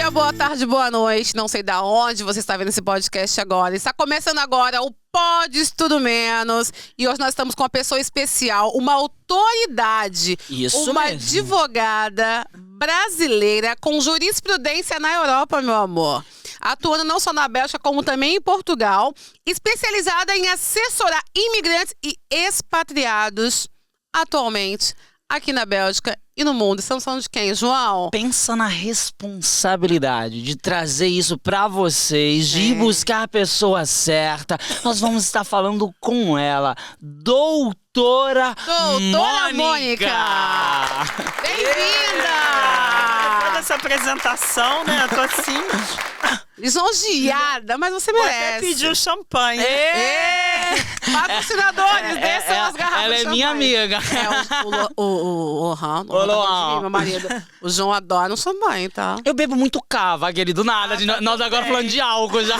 dia, boa tarde, boa noite. Não sei da onde você está vendo esse podcast agora. Está começando agora o Pode Tudo Menos. E hoje nós estamos com uma pessoa especial, uma autoridade. Isso uma mesmo. advogada brasileira com jurisprudência na Europa, meu amor. Atuando não só na Bélgica, como também em Portugal. Especializada em assessorar imigrantes e expatriados atualmente aqui na Bélgica e no mundo. Estamos falando de quem, João? Pensa na responsabilidade de trazer isso pra vocês, de ir buscar a pessoa certa. Nós vamos estar falando com ela, Doutora Mônica! Bem-vinda! Depois dessa apresentação, né? Eu tô assim. Lisonjeada, mas você Vou merece. até pedir o champanhe. Patrocinadores, desçam as garrafas ela de é minha champanhe. amiga. O Lohan. meu marido. O João adora um champanhe, tá? Eu bebo muito cava, aquele do nada. Nós agora falando de álcool já.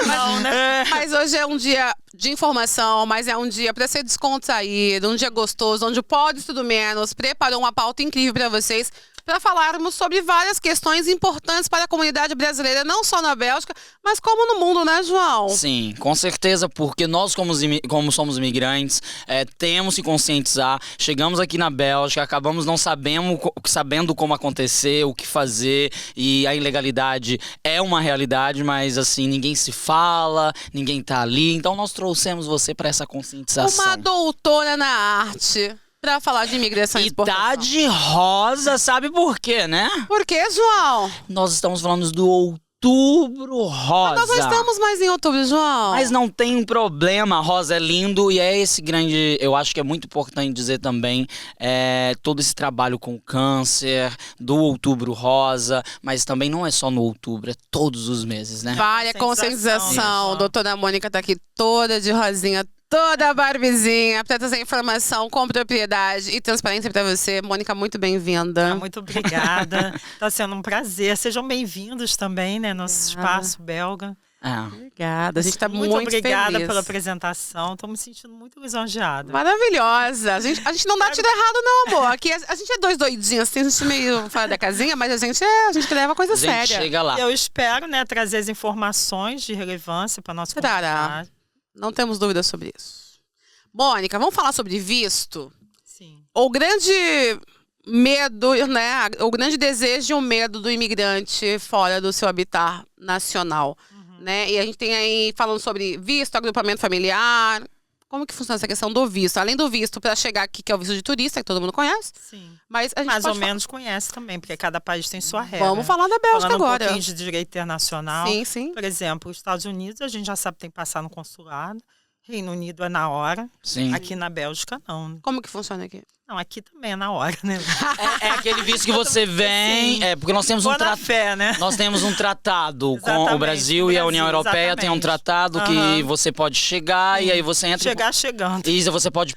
Não, né? Mas hoje é um dia de informação, mas é um dia para ser descontraído, um dia gostoso, onde o Pode Tudo Menos preparou uma pauta incrível para vocês, para falarmos sobre várias questões importantes para a comunidade brasileira, não só na Bélgica, mas como no mundo, né, João? Sim, com certeza, porque nós, como somos imigrantes, temos que conscientizar. Chegamos aqui na Bélgica, acabamos não sabendo como acontecer, o que fazer, e a ilegalidade é uma realidade, mas assim, ninguém se fala, ninguém tá ali. Então nós trouxemos você para essa conscientização. Uma doutora na arte para falar de imigração e exportação. Idade rosa, sabe por quê, né? Por quê, João? Nós estamos falando do Outubro Rosa. Nós não estamos mais em outubro, João. Mas não tem problema, rosa é lindo e é esse grande, eu acho que é muito importante dizer também, todo esse trabalho com o câncer, do Outubro Rosa, mas também não é só no outubro, é todos os meses, né? Vale a conscientização. Isso. Doutora Mônica tá aqui toda de rosinha, toda barbizinha, para trazer informação com propriedade e transparência para você. Mônica, muito bem-vinda. Muito obrigada. Tá sendo um prazer. Sejam bem-vindos também, né? Nosso espaço belga. Obrigada, a gente tá muito obrigada feliz. pela apresentação. Tô me sentindo muito lisonjeada. Maravilhosa. A gente não dá tiro errado, não, amor. Aqui a gente é dois doidinhos, assim, a gente meio fora da casinha, mas a gente leva a coisa A gente séria. chega lá. Eu espero, né, trazer as informações de relevância para nossa comunidade. Não temos dúvidas sobre isso. Mônica, vamos falar sobre visto? Sim. O grande medo, né? O grande desejo e o medo do imigrante fora do seu habitat nacional, né? E a gente tem aí falando sobre visto, agrupamento familiar. Como que funciona essa questão do visto? Além do visto para chegar aqui, que é o visto de turista, que todo mundo conhece. Sim. Mas a gente Mais pode ou menos conhece também, porque cada país tem sua regra. Vamos falar da Bélgica Falando agora. um pouquinho de direito internacional. Sim, sim. Por exemplo, os Estados Unidos, a gente já sabe que tem que passar no consulado. Reino Unido é na hora. Sim. Aqui na Bélgica, não. Como que funciona aqui? Não, aqui também é na hora, né? É aquele visto que você vem, Sim. porque nós temos Boa na fé, né? Nós temos um tratado com o Exatamente, Brasil o e a União Brasil, Europeia tem um exatamente. tratado que você pode chegar e aí você entra. Chegar chegando. E você pode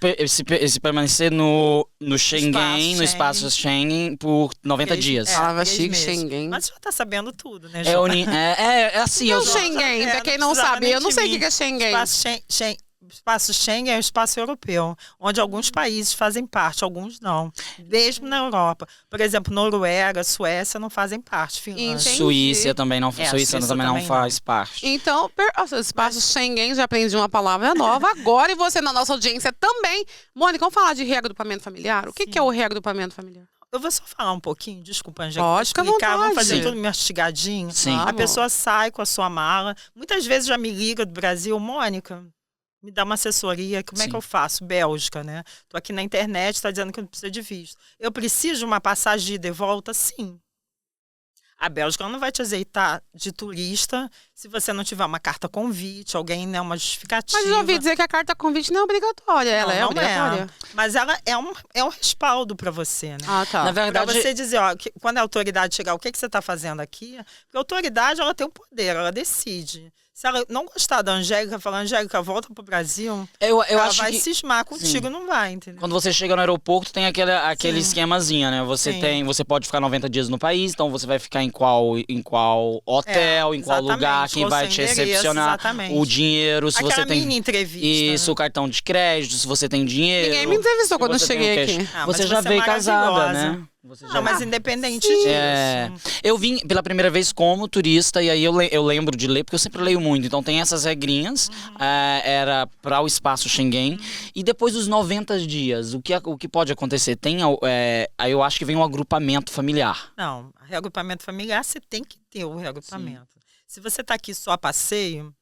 se permanecer no Schengen, no espaço Schengen, por 90 dias. Falava 3 chique, meses. Schengen. Mas você já tá sabendo tudo, né, É, João? assim, E o eu Schengen, pra quem não não precisava sabe, nem eu não de sei o mim. que é Schengen. O espaço Schengen é o espaço europeu, onde alguns países fazem parte, alguns não. Mesmo na Europa. Por exemplo, Noruega, Suécia não fazem parte. Finlândia. Entendi. Suíça também não, Suíça também não também faz parte. Então, espaço Schengen, já aprendi uma palavra nova agora. E você na nossa audiência também. Mônica, vamos falar de reagrupamento familiar? O que é o reagrupamento familiar? Eu vou só falar um pouquinho, desculpa, Angélica. Pode, fica à explicar, vamos vontade. fazer tudo mastigadinho. Sim. A pessoa sai com a sua mala. Muitas vezes já me liga do Brasil, Mônica, me dá uma assessoria, como é que eu faço? Bélgica, né? Tô aqui na internet, tá dizendo que não precisa de visto. Eu preciso de uma passagem de ida e volta? Sim. A Bélgica não vai te aceitar de turista se você não tiver uma carta convite, alguém, né, uma justificativa. Mas eu ouvi dizer que a carta convite não é obrigatória. Ela é obrigatória? Mas ela é um respaldo para você, né? Ah, tá. Na verdade, Pra você dizer, ó, quando a autoridade chegar, o que você está fazendo aqui? Porque a autoridade, ela tem o poder, ela decide. Se ela não gostar da Angélica, falar, Angélica, volta pro Brasil, eu ela acho vai que cismar contigo, não vai, entendeu? quando você chega no aeroporto tem aquele esquemazinho, né? Você pode ficar 90 dias no país, então você vai ficar em qual hotel, em qual exatamente, lugar, quem qual vai seu te endereço, recepcionar, exatamente. o dinheiro, se Aquela você tem mini entrevista. isso, né? o cartão de crédito, se você tem dinheiro. Ninguém me entrevistou se quando eu você tem cheguei o cash. aqui. Ah, Você mas já você é veio casada, maravilhosa. né? Você Não, mas independente sim. disso. Eu vim pela primeira vez como turista e aí eu lembro de ler, porque eu sempre leio muito. Então tem essas regrinhas, era para o espaço Schengen. E depois dos 90 dias, o que pode acontecer? Aí eu acho que vem um agrupamento familiar. Não, reagrupamento familiar, você tem que ter o reagrupamento. Se você está aqui só a passeio,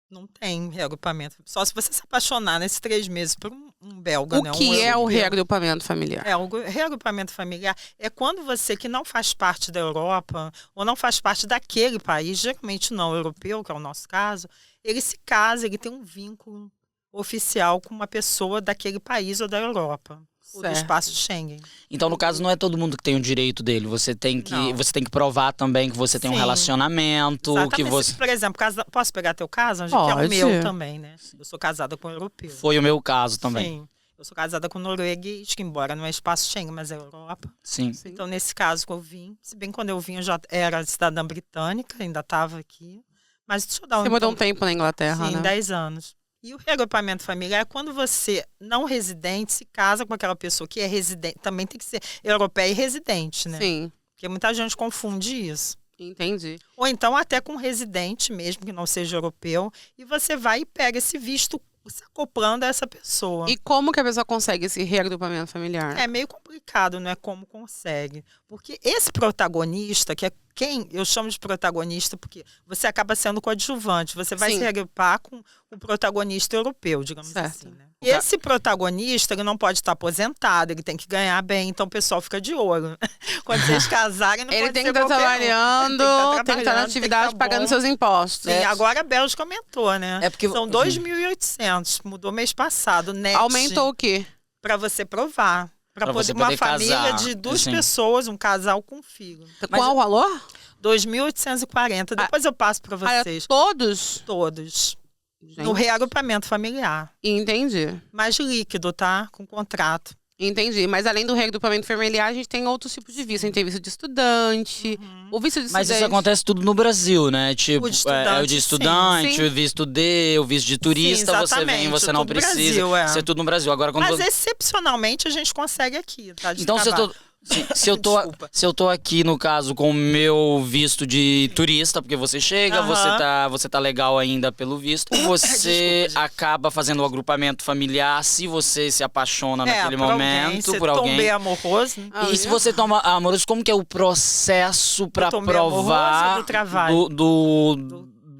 não tem reagrupamento. Só se você se apaixonar nesses 3 meses por um belga, O né? que é o reagrupamento familiar? O reagrupamento familiar é quando você que não faz parte da Europa ou não faz parte daquele país, geralmente não europeu, que é o nosso caso, ele se casa, ele tem um vínculo oficial com uma pessoa daquele país ou da Europa. Ou do Certo. espaço Schengen. Então, no caso, não é todo mundo que tem o direito dele. Você tem que provar também que você tem um Sim. relacionamento, Exatamente. que você... Por exemplo, posso pegar teu caso, Angie? Que é o Pode. meu também, né? Eu sou casada com um europeu. Foi o meu caso também. Sim. Eu sou casada com norueguês, que embora não é espaço Schengen, mas é Europa. Sim. Então, nesse caso que eu vim, se bem que quando eu vim eu já era cidadã britânica, ainda estava aqui. Mas deixa eu dar Você morou um tempo na Inglaterra, Sim, né? 10 anos. E o reagrupamento familiar é quando você, não residente, se casa com aquela pessoa que é residente, também tem que ser europeia e residente, né? Sim, Porque muita gente confunde isso. entendi. Ou então até com residente mesmo, que não seja europeu, e você vai e pega esse visto se acoplando a essa pessoa. E como que a pessoa consegue esse reagrupamento familiar? É meio complicado, não é como consegue. Porque esse protagonista, que é quem eu chamo de protagonista, porque você acaba sendo coadjuvante, você vai Sim. se reagrupar com o protagonista europeu, digamos Certo. assim. Né? E esse protagonista, ele não pode estar aposentado, ele tem que ganhar bem, então o pessoal fica de olho. Quando vocês casarem, não Ele pode tem que ser estar qualquer um. trabalhando, Tem tem que estar na atividade, pagando seus impostos. Sim, agora a Bélgica aumentou, né? É porque- São 2.800, mudou mês passado, net. Aumentou o quê? Para você provar. Para Pra poder você uma poder família casar, de 2 assim. pessoas, um casal com filho. Qual o valor? 2.840. Depois eu passo para Para vocês. todos? Todos. Gente, No reagrupamento familiar. entendi. Mais líquido, tá? Com contrato. Entendi. Mas além do reagrupamento familiar, a gente tem outros tipos de visto. A gente tem visto de estudante, o visto de Mas estudante. isso acontece tudo no Brasil, né? Tipo, O de estudante, o de sim. estudante, Sim. o visto D, o visto de turista, você vem, exatamente, você não tudo precisa. Brasil, é. Isso é tudo no Brasil. Agora, quando Mas excepcionalmente a gente consegue aqui, tá? De Então, trabalho. Desculpa. se eu tô aqui, no caso, com o meu visto de turista, porque você chega, Aham. você tá legal ainda pelo visto, você Desculpa, gente. acaba fazendo o agrupamento familiar se você se apaixona naquele por momento alguém, por alguém. Tombe amoroso. Né? Ah, E se você toma amoroso, como que é o processo pra tomei amoroso provar do trabalho?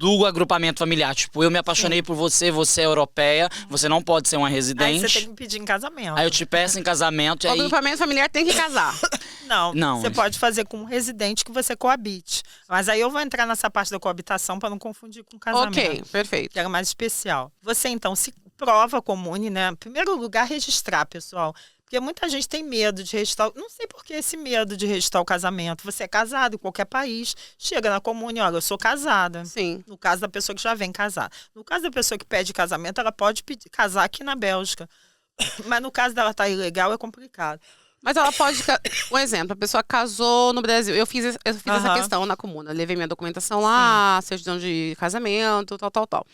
do agrupamento familiar? Tipo, eu me apaixonei por você, você é europeia, você não pode ser uma Aí residente. você tem que me pedir em casamento. Aí eu te peço em casamento e O aí... agrupamento familiar tem que casar. Não. Você pode fazer com um residente que você coabite. Mas aí eu vou entrar nessa parte da coabitação para não confundir com casamento. Ok, perfeito. Que era mais especial. Você, então, se prova comune, né? Em primeiro lugar, registrar, pessoal. Porque muita gente tem medo de registrar. Não sei por que esse medo de registrar o casamento. Você é casado em qualquer país, chega na comune, olha, eu sou casada. Sim. No caso da pessoa que já vem casar. No caso da pessoa que pede casamento, ela pode pedir, casar aqui na Bélgica. Mas no caso dela estar ilegal, é complicado. Mas ela pode. Um exemplo, a pessoa casou no Brasil. Eu fiz essa Aham. questão na comuna. Levei minha documentação lá, certidão de casamento, tal.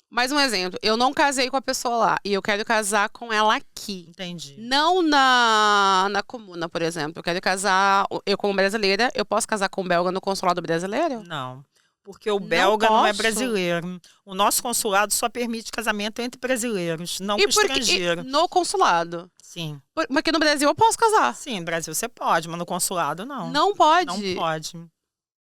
Mais um exemplo, eu não casei com a pessoa lá e eu quero casar com ela aqui. Entendi. Não na comuna, por exemplo. Eu quero casar, eu como brasileira, eu posso casar com um belga no consulado brasileiro? Não. Porque o belga não é posso? brasileiro. O nosso consulado só permite casamento entre brasileiros, não com E por que estrangeiro. no consulado? Sim. Mas aqui no Brasil eu posso casar. Sim, no Brasil você pode, mas no consulado não. Não pode. Não pode.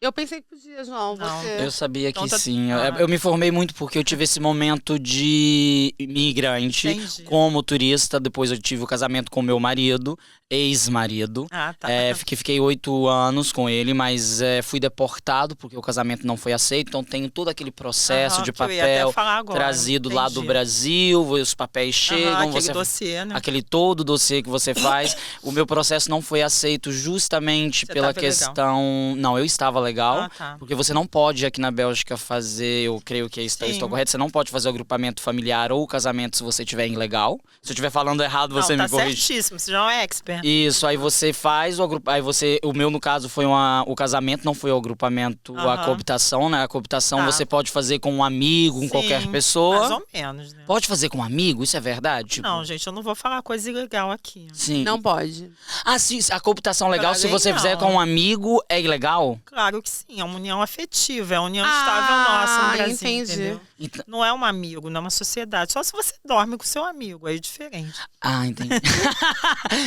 Eu pensei que podia, João. Não. Você... Eu sabia Então que tá- sim. Ah. Eu me formei muito porque eu tive esse momento de imigrante Entendi. como turista. Depois eu tive o casamento com meu marido, ex-marido. Ah, tá. Fiquei 8 anos com ele, mas fui deportado porque o casamento não foi aceito. Então tenho todo aquele processo Aham, de que eu ia até papel falar agora. trazido lá do Entendi. Brasil, os papéis chegam, Aham, aquele você dossiê, né? aquele todo dossiê que você faz. O meu processo não foi aceito justamente Você pela tava legal. questão. Não, eu estava legal. legal. Ah, tá. Porque você não pode aqui na Bélgica fazer, eu creio que Sim. estou correto, você não pode fazer o agrupamento familiar ou o casamento se você estiver ilegal. Se eu estiver falando errado, você Não, me tá corrige. certíssimo, você já é um expert. Isso, aí você faz o agrupamento. O meu, no caso, foi o casamento, não foi o agrupamento, a Aham. coabitação, né? A coabitação Tá. você pode fazer com um amigo, com qualquer Sim, pessoa. mais ou menos, né? Pode fazer com um amigo, isso é verdade? Tipo, Não, gente, eu não vou falar coisa ilegal aqui. sim. Não pode. Ah, sim, a coabitação legal, Pra se mim, você fizer não. com um amigo, é ilegal? Claro que sim, é uma união afetiva, é uma união estável nossa no Brasil, entendi. entendeu? Então- Não é um amigo, não é uma sociedade. Só se você dorme com seu amigo, aí é diferente. Ah, entendi.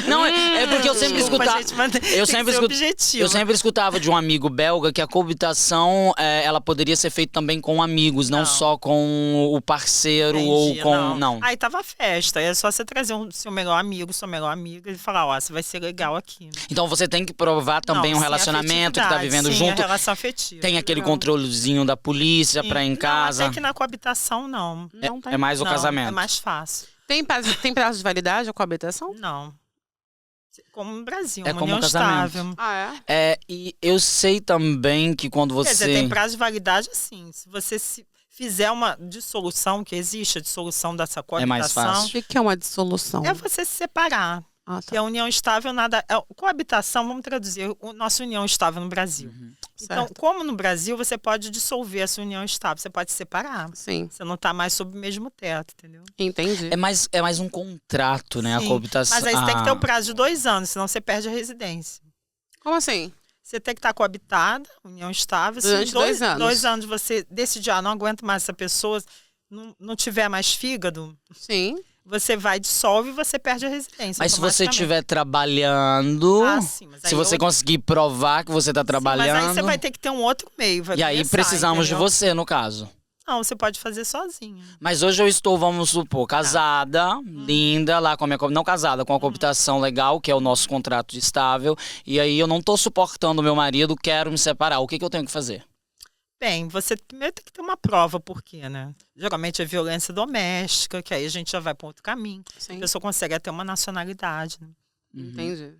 Não, é porque eu sempre Desculpa, escutava. gente, mas tem Eu que sempre, ser escut- objetivo. eu sempre escutava de um amigo belga que a coabitação ela poderia ser feita também com amigos, não Não. só com o parceiro Entendi, ou com. Não. Aí tava festa, aí é só você trazer seu melhor amigo, sua melhor amiga e falar, ó, você vai ser legal aqui. Então você tem que provar também Não, um sim, relacionamento que tá afetividade, vivendo sim, junto. a relação afetiva. Tem aquele Legal. controlezinho da polícia Sim. pra ir em Não, casa. até que na coabitação, não. Não tem. É mais o Não, casamento. É mais fácil. Tem prazo de validade a coabitação? Não. Como no Brasil, É uma como união casamento. estável. Ah, é? E eu sei também que quando Quer dizer, você. tem prazo de validade assim. Se você fizer uma dissolução, que existe a dissolução dessa É mais coabitação, fácil. O que é uma dissolução? é você se separar. Ah, Que tá. a união estável nada. Coabitação, vamos traduzir, nossa união estável no Brasil. Então, Certo. como no Brasil, você pode dissolver essa união estável, você pode separar. Sim, Você não está mais sob o mesmo teto, entendeu? entendi. É mais um contrato, né? A Sim, coabitação. Mas aí você tem que ter Ah. o prazo de 2 anos, senão você perde a residência. Como assim? Você tem que estar coabitada, união estável. Se Durante em 2 anos. 2 anos você decidir, não aguento mais essa pessoa, não tiver mais fígado, Sim. você vai, dissolve e você perde a residência. Mas se você automaticamente. estiver trabalhando, Ah, sim, mas aí se você eu- conseguir provar que você está Sim, trabalhando, mas aí você vai ter que ter um outro meio. Vai e aí começar, precisamos de entendeu? você, no caso. Não, você pode fazer sozinho. Mas hoje eu estou, vamos supor, casada, linda, lá com a minha... Não casada, com a coabitação legal, que é o nosso contrato estável, e aí eu não estou suportando o meu marido, quero me separar. O que eu tenho que fazer? Bem, você primeiro tem que ter uma prova, por quê, né? Geralmente é violência doméstica, que aí a gente já vai para outro caminho. A Sim. pessoa consegue até uma nacionalidade. Né? Entendi.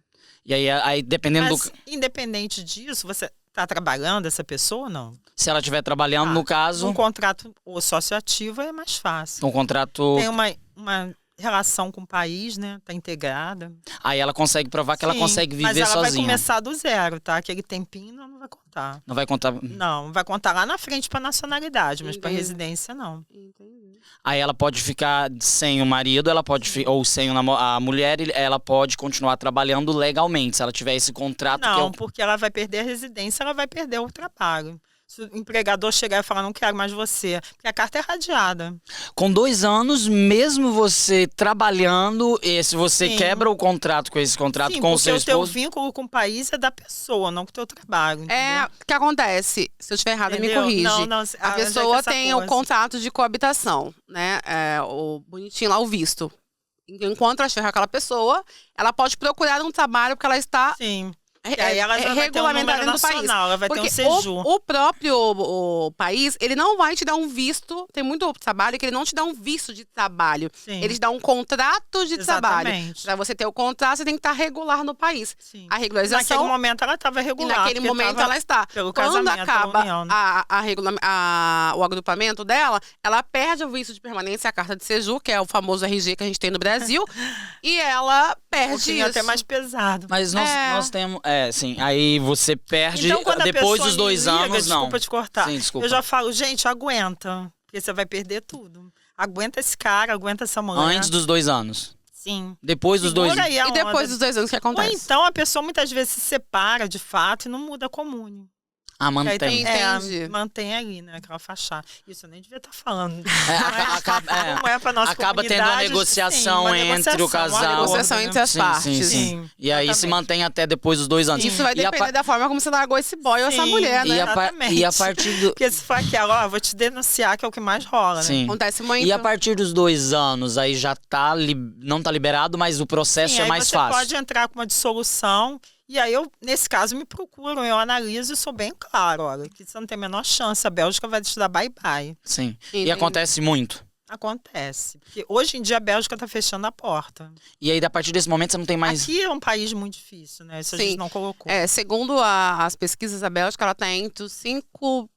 E aí dependendo Mas, do... independente disso, você está trabalhando essa pessoa ou não? Se ela estiver trabalhando, Ah, no caso, Um contrato ou socioativo é mais fácil. um contrato... Tem uma relação com o país, né? Tá integrada. Aí ela consegue provar que ela Sim, consegue mas viver ela vai sozinha. começar do zero, tá? Aquele tempinho não vai contar. Não vai contar... Não, vai contar lá na frente para nacionalidade, mas para Entendi. residência não. Entendi. Aí ela pode ficar sem o marido, ela pode ou sem a mulher, ela pode continuar trabalhando legalmente, se ela tiver esse contrato que é Não, o... porque ela vai perder a residência, ela vai perder o trabalho. Se o empregador chegar e falar, não quero mais você, porque a carta é radiada. Com 2 anos, mesmo você trabalhando, e se você Sim. quebra o contrato com esse contrato Sim, com o porque seu o teu esposo... vínculo com o país é da pessoa, não com o teu trabalho. É, entendeu? o que acontece? Se eu estiver errada, me Entendeu? corrige. Não, A já que pessoa essa tem o coisa. contrato de coabitação, né? É, o bonitinho lá, o visto. Enquanto ela estiver com aquela pessoa, ela pode procurar um trabalho porque ela está Sim. E aí ela já vai ter um regulamentada número dentro do país. nacional, ela vai ter um Porque seju. o próprio o país, ele não vai te dar um visto. Tem muito trabalho que ele não te dá um visto de trabalho. Sim. Ele te dá um contrato de trabalho. Exatamente. Para você ter o contrato, você tem que estar regular no país. Sim. A Naquele regularização. momento ela estava E regular. naquele porque momento tava ela está. pelo Quando casamento, acaba pela união, né? o agrupamento dela, ela perde o visto de permanência, a carta de seju, que é o famoso RG que a gente tem no Brasil, e ela Um perde pouquinho isso. até mais pesado. Mas nós temos... sim, aí você perde Então, quando a depois pessoa dos 2 me liga, anos, não. Desculpa te cortar. Sim, desculpa. Eu já falo, gente, aguenta. Porque você vai perder tudo. Aguenta esse cara, aguenta essa mulher. Antes dos 2 anos. Sim. Depois dos 2 Segura aí a E depois onda. dos 2 anos, o que Ou acontece? então a pessoa muitas vezes se separa de fato e não muda a comune. Ah, Que aí mantém. Entendi. mantém ali, né? Aquela fachada. Isso eu nem devia estar falando. Acaba Não é pra nossa acaba tendo comunidade, uma negociação sim, uma entre o negociação, casal. uma Negociação acordo, entre né? as partes. Sim, E aí se exatamente. mantém até depois dos 2 anos. Isso vai E a depender da forma como você largou esse boy ou essa Sim. mulher, né? E Exatamente. e a partir do... Porque se for aquela, ó, vou te denunciar, que é o que mais rola, né? Sim. Acontece muito. E a partir dos 2 anos, aí já tá não tá liberado, mas o processo Sim, é aí mais você fácil. pode entrar com uma dissolução. E aí eu, nesse caso, me procuram, eu analiso e sou bem claro, olha, que você não tem a menor chance, a Bélgica vai te dar bye-bye. Sim. Entendi. E acontece muito. Acontece. Porque hoje em dia a Bélgica está fechando a porta. E aí, a partir desse momento, você não tem mais... Aqui é um país muito difícil, né? Isso a gente não colocou. Segundo as pesquisas, a Bélgica ela está entre os 5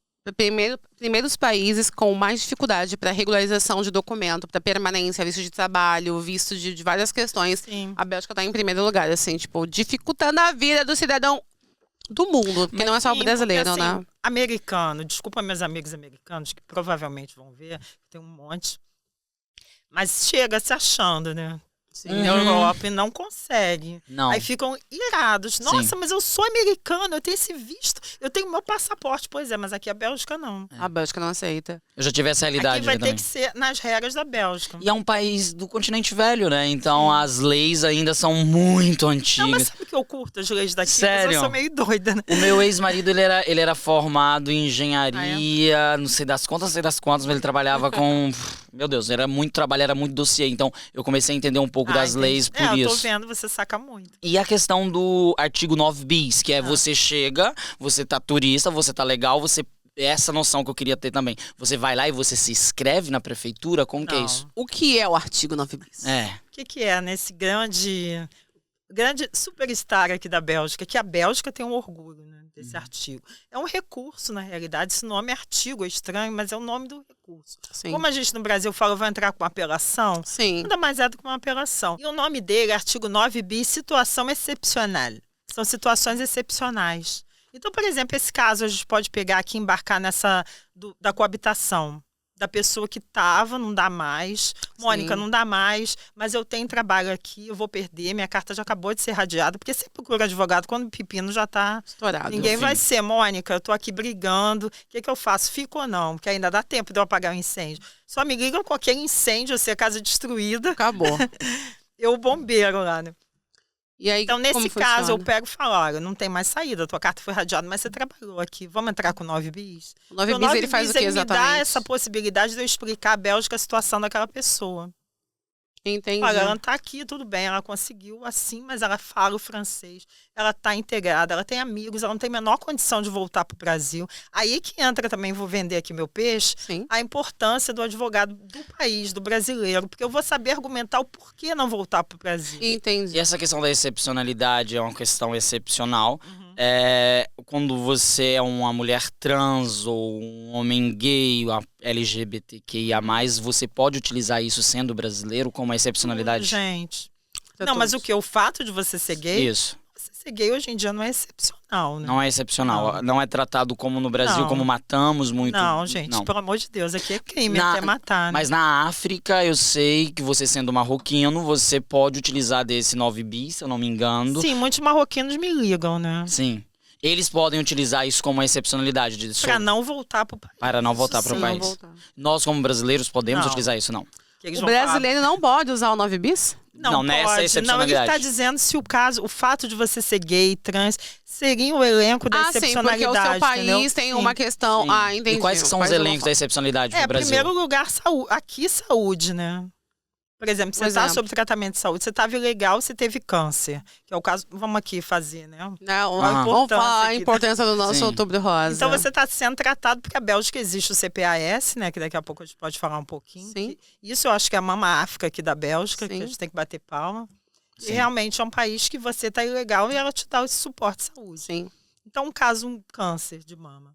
primeiros países com mais dificuldade para regularização de documento, para permanência, visto de trabalho, visto de várias questões. Sim. A Bélgica está em primeiro lugar, assim, tipo, dificultando a vida do cidadão do mundo, porque não é só o brasileiro, porque, assim, né? Americano, desculpa meus amigos americanos, que provavelmente vão ver, tem um monte. Mas chega se achando, né? Sim. Na Europa e não consegue. Não. Aí ficam irados. Nossa, mas eu sou americano, eu tenho esse visto, eu tenho meu passaporte. Pois é, mas aqui a Bélgica não. A Bélgica não aceita. Eu já tive essa realidade Aqui vai ter também. que ser nas regras da Bélgica. E é um país do continente velho, né? Então as leis ainda são muito Não, mas antigas. sabe que eu curto as leis daqui? Sério? Mas eu sou meio doida, né? O meu ex-marido, ele era formado em engenharia, não sei das quantas, mas ele trabalhava com... Meu Deus, era muito trabalho, era muito dossiê. Então, eu comecei a entender um pouco das entendi. leis por eu isso. tô vendo, você saca muito. E a questão do artigo 9 bis, que é você chega, você tá turista, você tá legal, você... Essa noção que eu queria ter também. Você vai lá e você se inscreve na prefeitura? Como que é Não. isso? O que é o artigo 9 bis? É. O que é nesse grande superstar aqui da Bélgica? Que a Bélgica tem um orgulho, né, desse artigo. É um recurso, na realidade. Esse nome é artigo, é estranho, mas é o nome do recurso. Sim. Como a gente no Brasil fala, vai entrar com apelação, Sim. nada mais é do que uma apelação. E o nome dele é artigo 9 bis, situação excepcional. São situações excepcionais. Então, por exemplo, esse caso a gente pode pegar aqui e embarcar nessa da coabitação. Da pessoa que estava, não dá mais. Mônica, Sim. não dá mais, mas eu tenho trabalho aqui, eu vou perder, minha carta já acabou de ser radiada, porque você procura advogado quando o pepino já está... Estourado. Ninguém Sim. vai ser, Mônica, eu tô aqui brigando, o que eu faço? Fico ou não? Porque ainda dá tempo de eu apagar o incêndio. Só me ligam com aquele incêndio, se a casa destruída, Acabou. eu o bombeiro lá, né? E aí, Então, nesse como caso, eu funciona? pego e falo, olha, não tem mais saída, tua carta foi radiada, mas você trabalhou aqui, vamos entrar com 9 bis? O 9 Porque bis, ele faz o que ele me dá exatamente? essa possibilidade de eu explicar à Bélgica a situação daquela pessoa. Entendi. Olha, ela está aqui, tudo bem, ela conseguiu assim, mas ela fala o francês, ela está integrada, ela tem amigos, ela não tem a menor condição de voltar para o Brasil. Aí que entra também, vou vender aqui meu peixe, Sim. a importância do advogado do país, do brasileiro, porque eu vou saber argumentar o porquê não voltar para o Brasil. Entendi. E essa questão da excepcionalidade é uma questão excepcional. Uhum. Quando você é uma mulher trans ou um homem gay, a LGBTQIA+, você pode utilizar isso sendo brasileiro como uma excepcionalidade? Gente. Pra Não, mas todos. o que? O fato de você ser gay, Isso. você ser gay hoje em dia não é excepcional, né? Não é excepcional. Não é tratado como no Brasil, Não. como matamos muito. Não, gente, Não. pelo amor de Deus, aqui é crime Na- até matar, né? Mas na África, eu sei que você sendo marroquino, você pode utilizar desse 9 bis, se eu não me engano. Sim, muitos marroquinos me ligam, né? Sim. Eles podem utilizar isso como uma excepcionalidade Pra não voltar pro país. para não voltar para o Sim, país. não voltar. Nós, como brasileiros, podemos Não. utilizar isso, não. Que eles O vão falar, brasileiro não pode usar o 9 bis? Não, nessa pode. Não, ele excepcionalidade. está dizendo se o fato de você ser gay, trans, seria o elenco da Ah, sim, porque excepcionalidade. o seu país entendeu? tem Sim. uma questão... Sim. Ah, entendi. E quais que são O os país do elencos da excepcionalidade É, pro Brasil? primeiro lugar, saúde. Aqui, saúde, né? Por exemplo, você Por está exemplo. sob tratamento de saúde, você estava ilegal, você teve câncer. Que é o caso, vamos aqui fazer, né? Não, Aham. vamos falar a aqui, né? importância do nosso Sim. Outubro Rosa. Então você está sendo tratado, porque a Bélgica existe o CPAS, né? Que daqui a pouco a gente pode falar um pouquinho. Sim. Isso eu acho que é a mama África aqui da Bélgica, Sim. que a gente tem que bater palma. Sim. E realmente é um país que você está ilegal e ela te dá esse suporte de saúde. Sim. Então, um caso, um câncer de mama.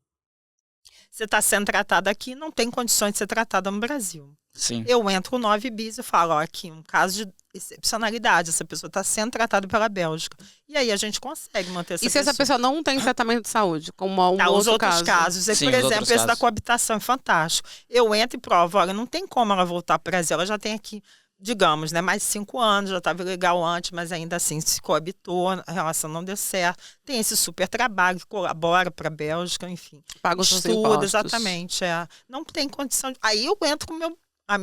Você está sendo tratado aqui, não tem condições de ser tratada no Brasil. Sim. Eu entro com 9 bis e falo, ó, aqui, um caso de excepcionalidade, essa pessoa está sendo tratada pela Bélgica. E aí a gente consegue manter essa E se essa pessoa não tem tratamento de saúde, como um Tá, os outro outros caso? casos. Sim, Por os exemplo, outros esse da casos. coabitação é fantástico. Eu entro e provo, olha, não tem como ela voltar para o Brasil. Ela já tem aqui, digamos, né, mais de 5 anos, já estava legal antes, mas ainda assim se coabitou, a relação não deu certo. Tem esse super trabalho que colabora para a Bélgica, enfim. Paga os seus Estuda, impostos. exatamente. Não tem condição. Aí eu entro com meu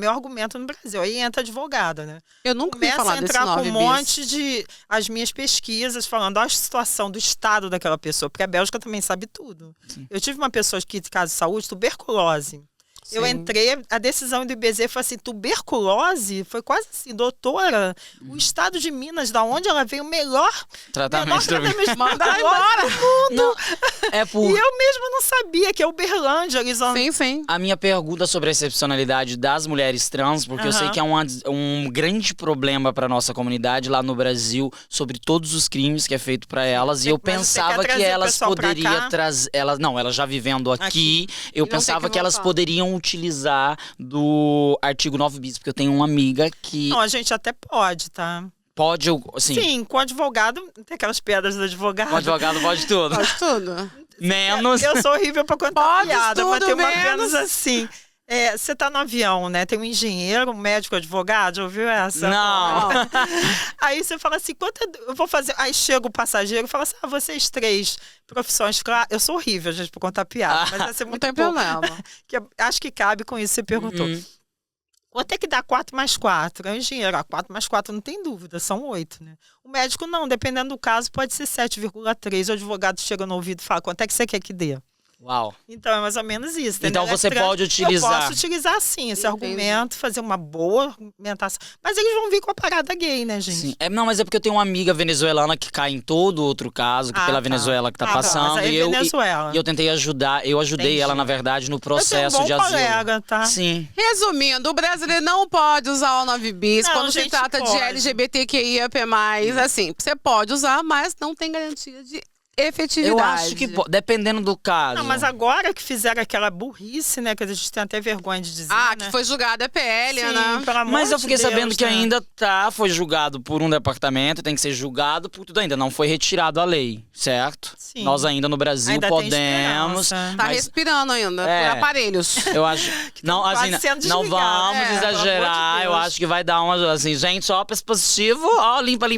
argumento no Brasil. Aí entra advogada, né? Eu nunca ouvi Começa falar a desse entrar com 9 um bis. monte de... As minhas pesquisas falando, olha a situação do estado daquela pessoa, porque a Bélgica também sabe tudo. Eu tive uma pessoa que, de caso de saúde, tuberculose. Eu entrei, a decisão do IBZ foi assim, tuberculose, foi quase assim, doutora, o estado de Minas, da onde ela veio, o melhor Tratamento de Mandar embora. do mundo. Não, é por... E eu mesma não sabia que é Uberlândia, eles vão... Sim. A minha pergunta sobre a excepcionalidade das mulheres trans, porque eu sei que é um grande problema para nossa comunidade lá no Brasil, sobre todos os crimes que é feito para elas, e eu Mas você quer pensava que trazer o elas pessoal pra poderiam cá? trazer... Elas já vivendo aqui, eu Não tem pensava que que elas voltar. poderiam utilizar do artigo 9 bis, porque eu tenho uma amiga que Não, a gente até pode, tá? pode, assim, Sim, com advogado, tem aquelas pedras do advogado. um advogado pode tudo. Faz tudo. Menos... Eu sou horrível pra contar Pode piada, mas tudo tem uma menos. menos assim. Você tá no avião, né? Tem um engenheiro, um médico, advogado, já ouviu essa? Não. Aí você fala assim, quanto eu vou fazer? Aí chega o passageiro e fala assim, vocês 3 profissões, claro. Eu sou horrível, gente, pra contar piada, mas vai ser Não muito tem bom. problema. Acho que cabe com isso, você perguntou. Quanto é que dá 4 mais 4? É o engenheiro, 4 mais 4 não tem dúvida, são 8, né? O médico não, dependendo do caso, pode ser 7,3. O advogado chega no ouvido e fala, quanto é que você quer que dê? Uau. Então, é mais ou menos isso. Então entendeu? você pode utilizar. Eu posso utilizar, sim, esse Entendi. argumento, fazer uma boa argumentação. Mas eles vão vir com a parada gay, né, gente? Sim. Não, mas é porque eu tenho uma amiga venezuelana que cai em todo outro caso, que pela tá. Venezuela que tá Mas passando. aí e é eu, Venezuela. e eu tentei ajudar, eu ajudei Entendi. ela, na verdade, no Eu tenho um processo bom de asilo. colega, tá? Sim. Resumindo, o brasileiro não pode usar o 9 bis Não, quando se gente, trata de pode. LGBTQIAP+. Assim, você pode usar, mas não tem garantia de efetividade. Eu acho que, dependendo do caso. Não, mas agora que fizeram aquela burrice, né, que a gente tem até vergonha de dizer, Ah, né? que foi julgada a PL, Sim, né? pelo amor Mas eu de fiquei Deus, sabendo que né? ainda foi julgado por um departamento, tem que ser julgado por tudo ainda. Não foi retirado a lei, certo? Sim. Nós ainda no Brasil Ainda tem podemos. esperança. Tá mas respirando ainda, É. por aparelhos. eu acho. Não, quase assim, sendo não desligado. vamos É, pelo exagerar. amor de Eu Deus. acho que vai dar uma. Assim, gente, ó, positivo, ó, limpa.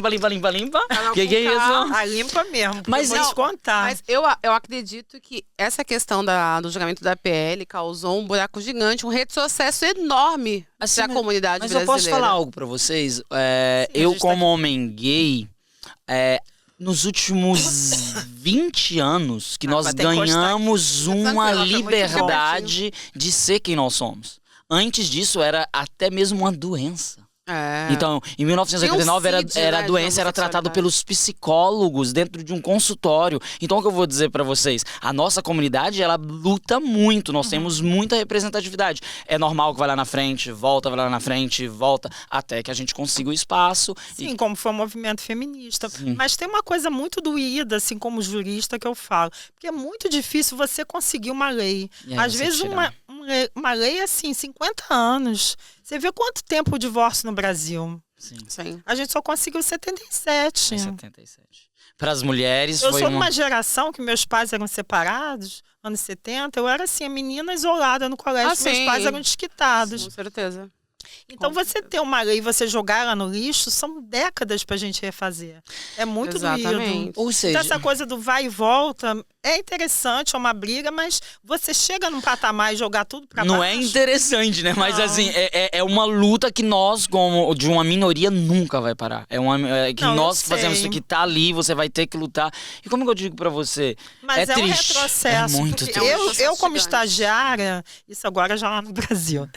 Que é isso? Ah, limpa mesmo, porque Mas eu vou não, te contar. Mas eu acredito que essa questão do julgamento da PL causou um buraco gigante, um retrocesso enorme Assim, pra comunidade Mas brasileira. eu posso falar algo pra vocês? Sim, Eu, a gente tá como aqui. homem gay, nos últimos 20 anos que nós vai ter que encostar ganhamos uma Tranquilo, foi muito liberdade de ser quem nós somos. Antes disso, era até mesmo uma doença. É. Então, em 1989 Tem um CID, era né, a de doença, era tratado homossexualidade. pelos psicólogos dentro de um consultório. Então, o que eu vou dizer pra vocês? A nossa comunidade, ela luta muito. Nós temos muita representatividade. É normal que vai lá na frente, volta, vai lá na frente, volta, até que a gente consiga o espaço. Sim, como foi o movimento feminista. Sim. Mas tem uma coisa muito doída, assim, como jurista, que eu falo. Porque é muito difícil você conseguir uma lei. E aí Às você vezes, tirar. uma lei, assim, 50 anos. Você vê quanto tempo o divórcio no Brasil? Sim, Sim. A gente só conseguiu 77. em 77. Para as mulheres, Eu foi sou de uma... uma geração que meus pais eram separados, anos 70. Eu era, assim, a menina isolada no colégio, Ah, meus sim. pais eram desquitados. Com certeza. Então, você ter uma lei e você jogar ela no lixo, são décadas pra gente refazer. É muito doído. Exatamente. Ou seja, Então, essa coisa do vai e volta é interessante, é uma briga, mas você chega num patamar e jogar tudo pra não baixo. é interessante, né? Mas Não. assim, é uma luta que nós, como de uma minoria, nunca vai parar. Que Não, eu nós que fazemos sei. isso aqui, tá ali, você vai ter que lutar. E como que eu digo pra você? Mas é é um triste. retrocesso. É muito porque triste. eu, como gigante. estagiária, isso agora já lá no Brasil,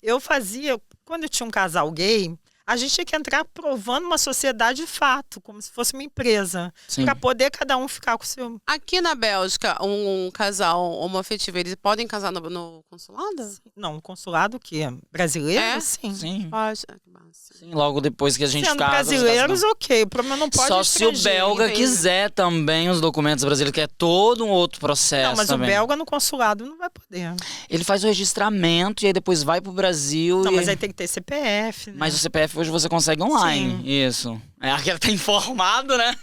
eu fazia, quando eu tinha um casal gay, a gente tinha que entrar provando uma sociedade de fato, como se fosse uma empresa, Sim. para poder cada um ficar com o seu... Aqui na Bélgica, um casal homoafetivo, eles podem casar no consulado? Não, consulado o quê? Brasileiro? É? Sim. Sim. Pode. Ah, que massa. Sim, logo depois que a gente Sendo casa. brasileiros, ok. O problema não pode Só ser se o estrangeiro, belga entende? quiser também os documentos brasileiros, que é todo um outro processo. Não, mas também. o belga no consulado não vai poder. Ele faz o registramento e aí depois vai pro Brasil. Não, e... mas aí tem que ter CPF, né? Mas o CPF hoje você consegue online. Isso. É aquele tá informado, né?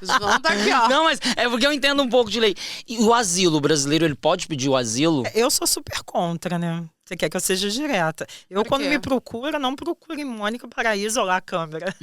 João tá aqui, ó. Não, mas é porque eu entendo um pouco de lei. E o asilo, o brasileiro, ele pode pedir o asilo? Eu sou super contra, né? Você quer que eu seja direta. Eu, Por quando quê? me procura, não procure Mônica Paraíso lá a câmera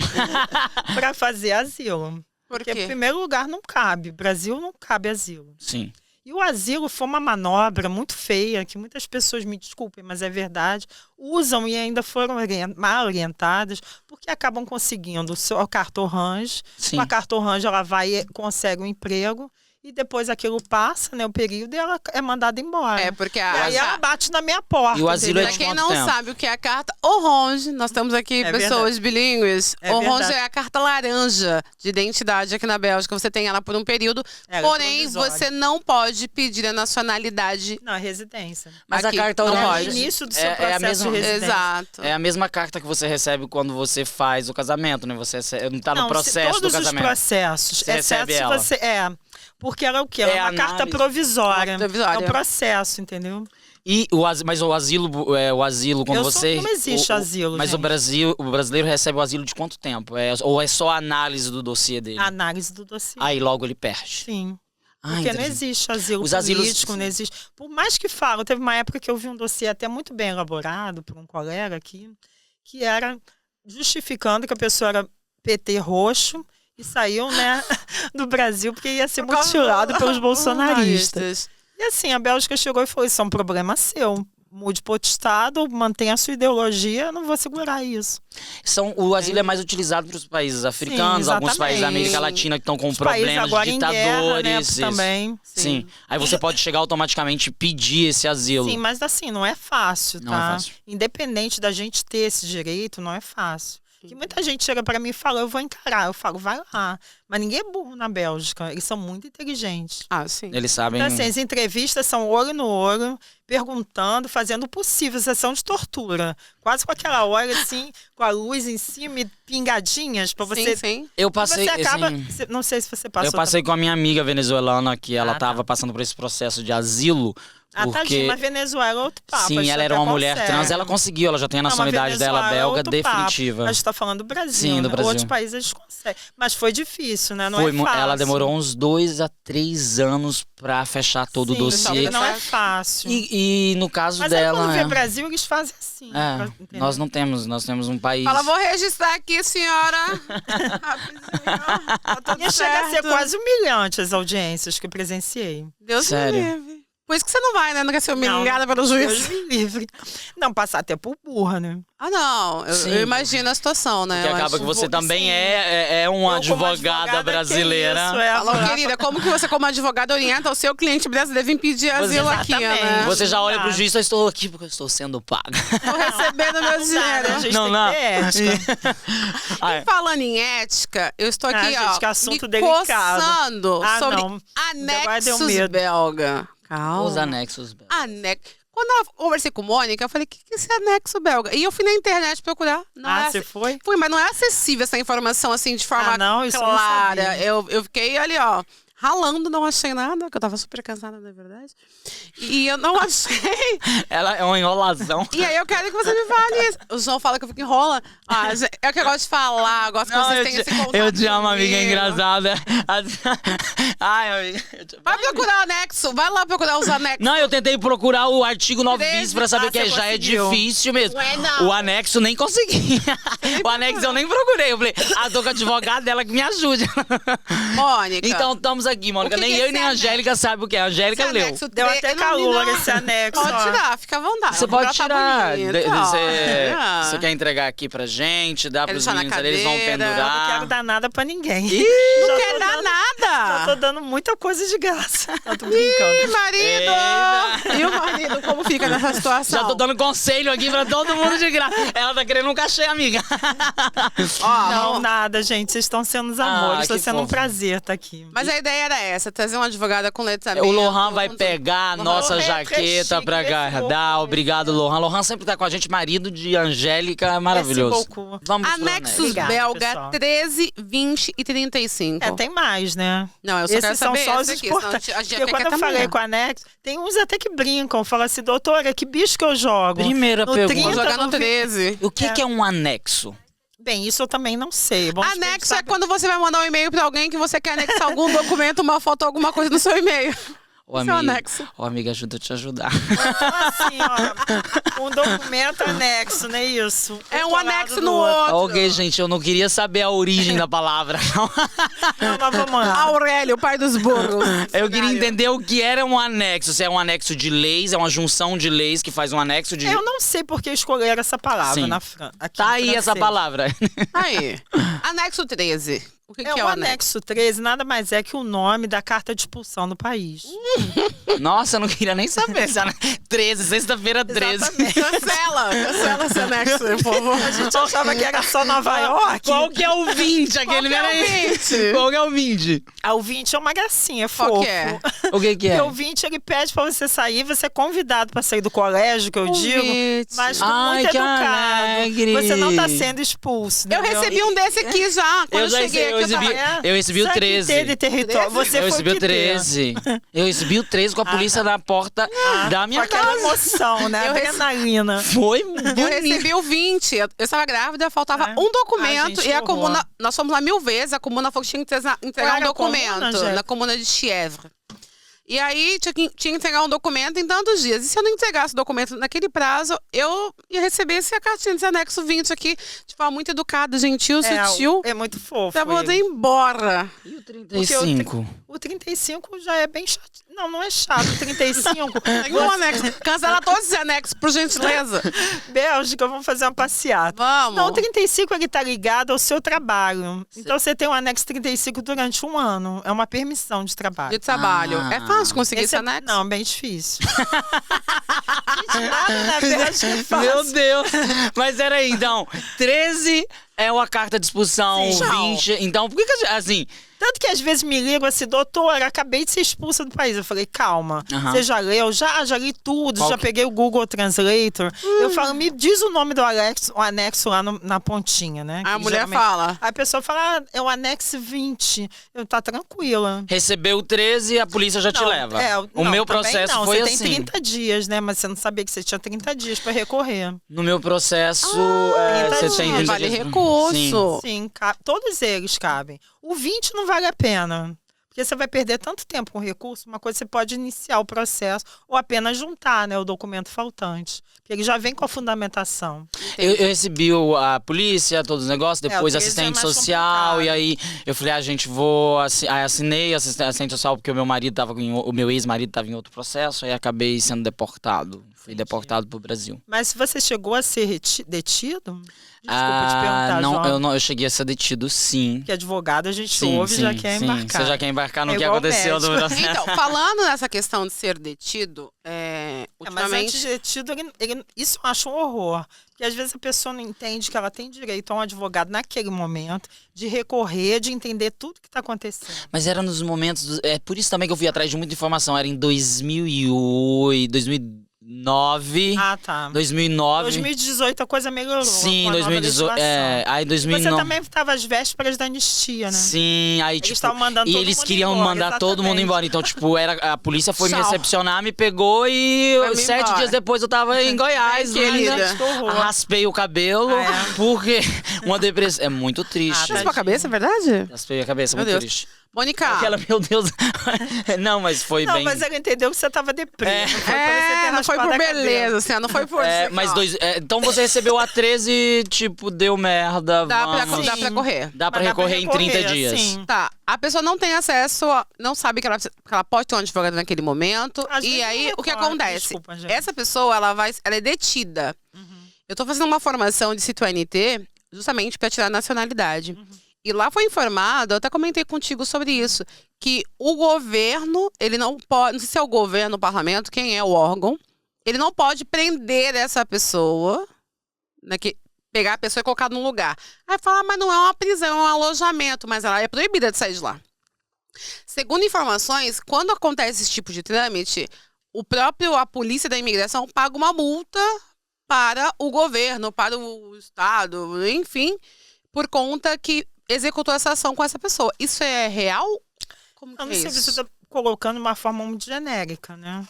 para fazer asilo. Por Porque, quê? em primeiro lugar, não cabe. Brasil não cabe asilo. Sim. E o asilo foi uma manobra muito feia, que muitas pessoas, me desculpem, mas é verdade, usam e ainda foram mal orientadas, porque acabam conseguindo o seu cartão Range. Sim. Com a cartão Range, ela vai e consegue um emprego. e depois aquilo passa, né, o período, e ela é mandada embora. É, porque E aí ela bate na minha porta. E o asilo é Pra de quem quanto não tempo? sabe o que é a carta orange, nós temos aqui É pessoas bilíngues. É Orange verdade. é a carta laranja de identidade aqui na Bélgica. Você tem ela por um período, Ela é porém provisória. você não pode pedir a nacionalidade. Não, é residência. Mas Aqui, a carta não orange pode. No início do seu é a processo mesma- de residência. Exato. É a mesma carta que você recebe quando você faz o casamento, né? Você não tá no processo do todos os casamento. processos, Você recebe exceto ela. se você... Porque ela é o quê? Ela É é uma carta análise. provisória. Provisória. É um processo, entendeu? E mas o asilo, quando Eu sou- você. não existe asilo, Mas gente. o brasileiro recebe o asilo de quanto tempo? Ou é só a análise do dossiê dele? A análise do dossiê. Aí logo ele perde. Sim. Ah, Porque não interessante. existe asilo Os asilos- político, não existe. Por mais que falam, teve uma época que eu vi um dossiê até muito bem elaborado por um colega aqui, que era justificando que a pessoa era PT roxo e saiu, né, do Brasil porque ia ser mutilado pelos bolsonaristas. E assim, a Bélgica chegou e falou: isso é um problema seu. Mude para outro estado, mantenha a sua ideologia, eu não vou segurar isso. O asilo é mais utilizado para os países africanos, alguns países da América Latina que estão com Os países problemas agora de em guerra, ditadores. né, isso. também. Sim. Aí você pode chegar automaticamente e pedir esse asilo. Sim, mas assim, não é fácil, tá? Não é fácil. Independente da gente ter esse direito, não é fácil. Que muita gente chega pra mim e fala: eu vou encarar. Eu falo: vai lá. Mas ninguém é burro na Bélgica. Eles são muito inteligentes. Ah, sim. Eles sabem. Então, assim, as entrevistas são olho no olho, perguntando, fazendo o possível, sessão de tortura. Quase com aquela hora, assim, com a luz em cima e pingadinhas pra você. Sim. Eu passei. Você acaba. assim, Não sei se você passou. eu passei com a minha amiga venezuelana, que ela Ah, tá. tava passando por esse processo de asilo. Tadinha, Porque mas Venezuela é outro papo. a sim, gente ela era até uma mulher consegue. trans, ela conseguiu, ela já tem a Não, mas nacionalidade dela Venezuela é belga outro papo. definitiva. A gente tá falando do Brasil. Sim, do né? Brasil. Outros países eles conseguem. Mas foi difícil, né? Não Foi, é fácil. ela demorou uns 2 a 3 anos pra fechar todo o Sim, dossiê. não é fácil. E no caso Mas aí dela. quando vê Brasil, eles fazem assim. Entendeu? Nós não temos, nós temos um país. Fala, vou registrar aqui, senhora. Rapidinho. Tá tudo E chega a ser certo. quase humilhante as audiências que eu presenciei. Deus Sério. me livre. Por isso que você não vai, né? Não quer ser Não, humilhada pelo Deus juiz. me livre. Não, passar até por burra, né? Ah, não. Sim. Eu imagino a situação, né? Porque Eu acaba acho- que você Sim. também é uma Eu, como advogada advogada, brasileira. que isso, é Falou, a- querida, como que você, como advogada, orienta o seu cliente brasileiro em pedir asilo aqui, né? exatamente. Você já olha pro Exato. juiz, eu estou aqui porque eu estou sendo paga. Tô recebendo meu Não, dinheiro. a gente Não, tem não. que ter ética. Ah, é. Falando em ética, eu estou aqui, Ah, gente, ó, que assunto me delicado. coçando Ah, sobre não. Agora deu anexos medo. belga. Calma. Os anexos. Quando eu conversei com Mônica, eu falei, o que é esse anexo belga? E eu fui na internet procurar. Não é Você foi? Fui, mas não é acessível essa informação assim de forma Ah, não, isso eu não clara. sabia. Eu fiquei ali, ó, ralando, não achei nada, que eu tava super cansada, na verdade. E eu não achei. Ela é uma enrolação. E aí eu quero que você me fale isso. O João fala que eu fico enrola. Ah, é o que eu gosto de falar, eu gosto que vocês tenham esse contato. eu te amo, amiga comigo. engraçada. Ai, amiga. Vai procurar anexo, vai lá procurar os anexos. Não, eu tentei procurar o artigo 9 bis 13. pra saber Ah, que você já é conseguiu. difícil mesmo. Ué, não. O anexo nem consegui. O anexo eu nem procurei. Eu falei, tô com a advogada dela que me ajude. Mônica. Então estamos aqui, Mônica. O que Nem que é eu e nem a esse Angélica sabe o que é. A Angélica esse leu. anexo Deu tre- até eu não li, calor não. esse anexo. Pode ó. tirar, fica à vontade. Você O pode lugar tá tirar. bonito, Você ó. quer entregar aqui pra gente, dá Quer pros deixar na meninos ali, eles vão cadeira. Não pendurar. quero dar nada pra ninguém. Não Já quer tô dar dando- Já nada. tô dando muita coisa de graça. Eu tô brincando. Ih, marido! E o marido, como fica nessa situação? Já tô dando conselho aqui pra todo mundo de graça. Ela tá querendo um cachê, amiga. Ó, Não, nada, gente. Vocês estão sendo os amores. Tá que sendo um fofo. prazer estar aqui. Mas a ideia era essa, trazer uma advogada com letramento. O Lohan vai com tudo. pegar a nossa Lohan é jaqueta chique, pra esse guardar. louco. Obrigado, Lohan. Lohan sempre tá com a gente, marido de Angélica, é maravilhoso. Esse louco. Vamos pro Anexos Obrigada, belga pessoal. 13, 20 e 35. É, tem mais, né? Não, eu só quero Esses são saber só esse os aqui, senão importantes. a gente Porque quer quando eu falei amanhã. com a anexo, tem uns até que brincam. Falam assim, doutora, que bicho que eu jogo? Primeira No pergunta. 30, Vou jogar no no 13. O que é um anexo? Bem, isso eu também não sei. Bom, Anexo é quando você vai mandar um e-mail pra alguém que você quer anexar algum documento, uma foto, alguma coisa no seu e-mail. Ô, Esse é o amiga, anexo. ô, amiga, ajuda eu te ajudar. assim, ó, um documento anexo, não é isso? É um colado anexo no outro. Ok, gente, eu não queria saber a origem da palavra. Não, mas vamos lá. Aurélio, pai dos burros. Eu queria entender o que era um anexo. Se é um anexo de leis, é uma junção de leis que faz um anexo de... Eu não sei por que escolheram essa palavra Sim. na França. Tá aí essa palavra. Aí. Anexo 13. O que É é o o anexo? anexo 13, nada mais é que o nome da carta de expulsão do país. Nossa, eu não queria nem saber. 13, sexta-feira 13. Exatamente. Cancela esse anexo, por favor. A gente achava que era só Nova York. Qual que é o 20? Aquele que é o peraí. 20? Qual que é o 20? Ah, o 20 é uma gracinha, é Qual fofo. que é? O que é? Porque o 20 ele pede pra você sair, você é convidado pra sair do colégio, que eu digo, Convite. mas com Ai, muito que educado. alegre. Você não tá sendo expulso. Eu entendeu? recebi um desse aqui já. Quando eu cheguei aqui, eu recebi o Sabe 13. ter de território. Você Eu foi recebi o que ter. 13. Eu recebi o 13 com a polícia na porta da Com minha aquela casa. emoção, né? Eu recebi- Adrenalina. Foi Eu bonito. recebi o 20. Eu estava grávida, faltava É. um documento. Ai, gente, e a que horror. comuna. Nós fomos lá 1000 vezes. A comuna falou que tinha que entregar Qual um era a documento. comuna, gente? Na comuna de Chievre. E aí tinha que entregar um documento em tantos dias. E se eu não entregasse o documento naquele prazo, eu ia receber essa cartinha desse anexo 20 aqui, de forma muito educada, gentil, sutil. É muito fofo. Pra poder ir ele. embora. E o Porque 35? O 35 já é bem chato. Não é chato. O 35. Tem um anexo. Cancela todos esses anexos, por gentileza. Bélgica, vamos fazer uma passeata. Vamos. Não, o 35 ele tá ligado ao seu trabalho. Então você tem o anexo 35 durante um ano. É uma permissão de trabalho. De trabalho. Ah. É fácil conseguir esse é- anexo? Não, bem difícil. Gente, nada na Bélgica é fácil. Meu Deus. Mas peraí, então, 13 é uma carta de expulsão, Sim. 20... Então, por que assim... Tanto que às vezes me ligam assim, doutora, acabei de ser expulsa do país. Eu falei, calma, Aham. você já leu? Já li tudo, Qual já que- peguei o Google Translator. Eu falo, me diz o nome do anexo lá na pontinha, né? A Que mulher geralmente- fala. Aí a pessoa fala, é o anexo 20. Eu, tá tranquila. Recebeu o 13 a polícia já te Não, leva. não, meu também processo não. foi você assim. tem 30 dias, né? Mas você não sabia que você tinha 30 dias pra recorrer. No meu processo, 30 você tem dias. 30 Vale dias. recurso. Sim, todos eles cabem. O 20 não vale a pena. Porque você vai perder tanto tempo com recurso, uma coisa você pode iniciar o processo ou apenas juntar, né, o documento faltante. Porque ele já vem com a fundamentação. Eu recebi a polícia, todos os negócios, depois o 13 assistente é mais social, complicado. e aí eu falei, gente, aí assinei assistente social porque o meu marido tava o meu ex-marido estava em outro processo, aí acabei sendo deportado. Fui deportado pro Brasil. Mas se você chegou a ser detido? Desculpa te perguntar, não, João. eu cheguei a ser detido, sim. Porque advogado a gente ouve e já quer sim. embarcar. Você já quer embarcar no É que igual aconteceu no médico. processo. Então, falando nessa questão de ser detido, Mas ultimamente... antes de detido, isso eu acho um horror. Porque às vezes a pessoa não entende que ela tem direito a um advogado naquele momento, de recorrer, de entender tudo que está acontecendo. Mas era nos momentos... É por isso também que eu fui atrás de muita informação. Era em 2008, 2009... Ah, tá. 2009... 2018 a coisa melhorou. Sim, com a nova 2018. legislação. Aí E 2009. você também estava às vésperas da anistia, né? Sim, aí Eles tipo. estavam mandando E todo eles mundo queriam embora, mandar todo mundo exatamente. embora. Então, tipo, a polícia foi me Tchau. recepcionar, me pegou e Vai me 7 embora. dias depois eu tava em Goiás, Bem linda. querida. Que horror. Raspei o cabelo, Ah, é? porque uma depressão. É muito triste. Ah, Raspou a cabeça, é verdade? Raspei a cabeça, Meu muito Deus. triste. Mônica, Aquela, meu Deus. Não, mas foi Não, bem. mas ela entendeu que você estava deprê. Não foi por você ter não foi raspado por a cabeça. beleza, assim, não foi por... É, assim, mas ó, então você recebeu a 13, tipo, deu merda. Dá pra, vamos. dá pra correr. Dá pra Mas recorrer em 30 dias. Sim. Tá, a pessoa não tem acesso, não sabe que ela pode ter um advogado naquele momento. Às E vezes aí, não o que recorre. acontece? Desculpa, gente. Essa pessoa, ela é detida. Eu tô fazendo uma formação de CITO-NT justamente para tirar a nacionalidade. E lá foi informado, eu até comentei contigo sobre isso, que o governo, ele não pode, não sei se é o governo, o parlamento, quem é o órgão, ele não pode prender essa pessoa, né, pegar a pessoa e colocar num lugar. Aí fala, mas não é uma prisão, é um alojamento, mas ela é proibida de sair de lá. Segundo informações, quando acontece esse tipo de trâmite, a polícia da imigração paga uma multa para o governo, para o estado, enfim, por conta que executou essa ação com essa pessoa. Isso é real? Como que Eu não é sei se isso? você está colocando de uma forma muito genérica, né?